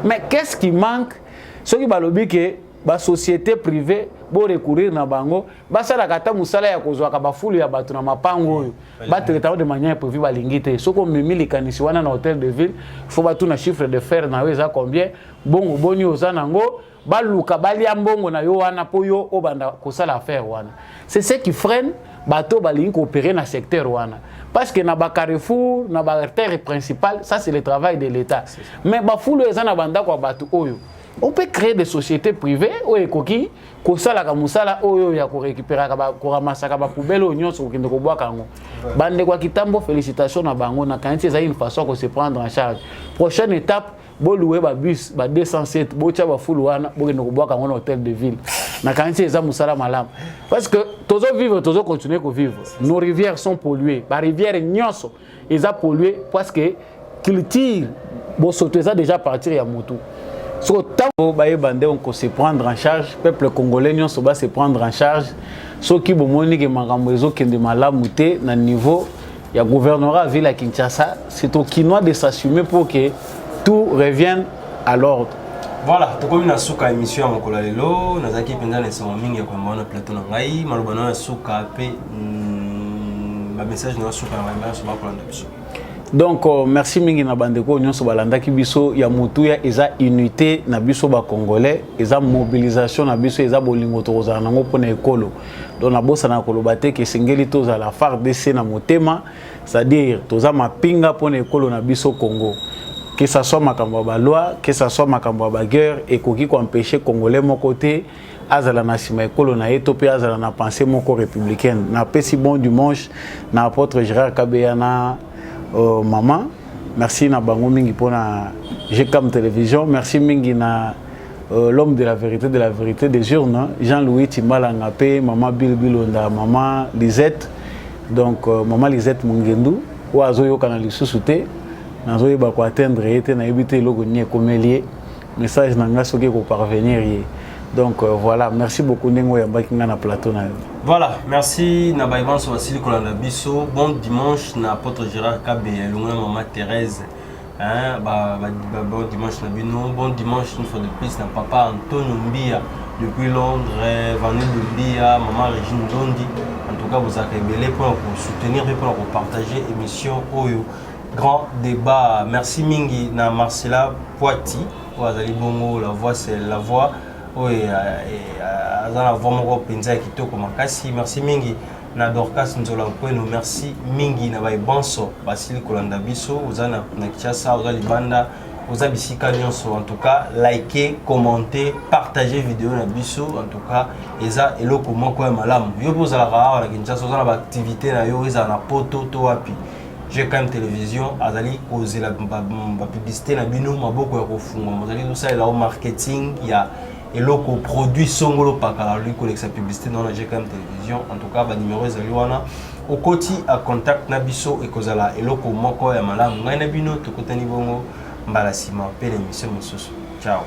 mais qu'est-ce qui manque soki balobi ke ba société privée bo recourir na bango basala kata musala ya kozwaka bafulu ya bato na mapango oyo batraiter de manière prévue balingite soko memi likanisi wana na hôtel de ville faut batu na chiffre de fer na weza combien bongo boni oza nango baluka balia mbongo na yo wana po yo obanda kosala affaire wana c'est ce qui freine bato balingi coopérer na secteur wana parce que na ba carrefour na ba artère principale ça c'est le travail de l'état mais bafulu eza na banda kwa bato oyo. On peut créer des sociétés privées où ekoki kosala ka musala oyo ya ko récupérer ko ramasaka ba poubelle onyo so kinde ko bwaka ngo bande kwa kitambo félicitations na bango na kanti ça une façon de se prendre en charge prochaine étape bo louer ba bus ba 207 bo tia ba fulu wana bo kinde ko bwaka ngo na hôtel de ville na kanti ça musala malam parce que tozo vivre tozo continuer ko vivre nos rivières sont polluées ba rivière nyonso ils a pollué parce que culture bo soto ça déjà partir ya mutu. So, tant qu'on se prendre en charge, le peuple congolais va se prendre en charge. Ceux qui ont de malamouté à niveau, il y a le gouvernement de la Kinshasa, c'est au Kinois de s'assumer pour que tout revienne à l'ordre. Voilà, tout comme une souka émission à Mokolalelo, nous avons dit que nous avons un plateau de Ngaï, nous avons un souka, un message de souka, donc merci mingi na bandeko nyonso balanda ki biso ya mutu ya eza unité na biso ba congolais eza mobilisation na biso eza bolingo toza nango pona ekolo donc na bosa na koloba te ke singeli toza la FARDC na motema c'est-à-dire toza mapinga pona ekolo na biso Congo que ça soit makambo ba loi que ça soit makambo ba guerre et koki ko empêcher congolais mon côté azala na sima ekolo na yeto pe azala na pensée moko républicaine na pesi bon dimanche na apôtre Gérard Kabeyana maman merci na bango mingi pona GCAM télévision, merci mingi na l'homme de la vérité des urnes, Jean-Louis Timbala Ngapé, maman Bilbilonda, maman Lisette, donc maman Lisette Mungendu, ou azoyo kanali susute, nazoyo bako atteindre ete na ebité logo nie komelie, message nanga soki ko parvenir yé. Donc voilà, merci beaucoup Nengo Yambaki na plateau na. Voilà, merci na Baïban sur Vassili Kolanda Bisso. Bon dimanche na apôtre Gérard Kabé, l'ongla maman Thérèse. Hein, bon dimanche na Bino, bon dimanche une fois de plus na papa Antonio Mbia depuis Londres, Vanille Mbia, maman Régine Dondi. En tout cas, vous avez belé pour soutenir et pour partager l'émission Oyo. Grand débat. Merci Mingi na Marcela Poiti. Wazali Bongo, la voix c'est la voix. Oui, la voix mon penza kitoko makasi. Merci Mingi. Na Dorcas Nzolampweno, merci Mingi na Baïbanso, Basili Kolanda Bisso, Ozana na Kinshasa, Oza Libanda, Oza Bisika Nyonso. En tout cas, likez, commentez, partagez vidéo na Bisso. En tout cas, Eza eloko moko ya malamu. Yo boza la rara na Kinshasa, Oza na activité na yo, Eza na poto to wapi. GCAM télévision, Azali cause la publicité na bino maboko ya kofunga. Azali tout ça là au marketing, il y a et loko produit songolo pakala lui collecte sa publicité dans la GCAM télévision. En tout cas ba numéro ezaliwana au koti à contact na biso et kozala et loko moko ya malamu ngai na bino tokotani bongo mbala sima pe l'émission mosusu. Ciao.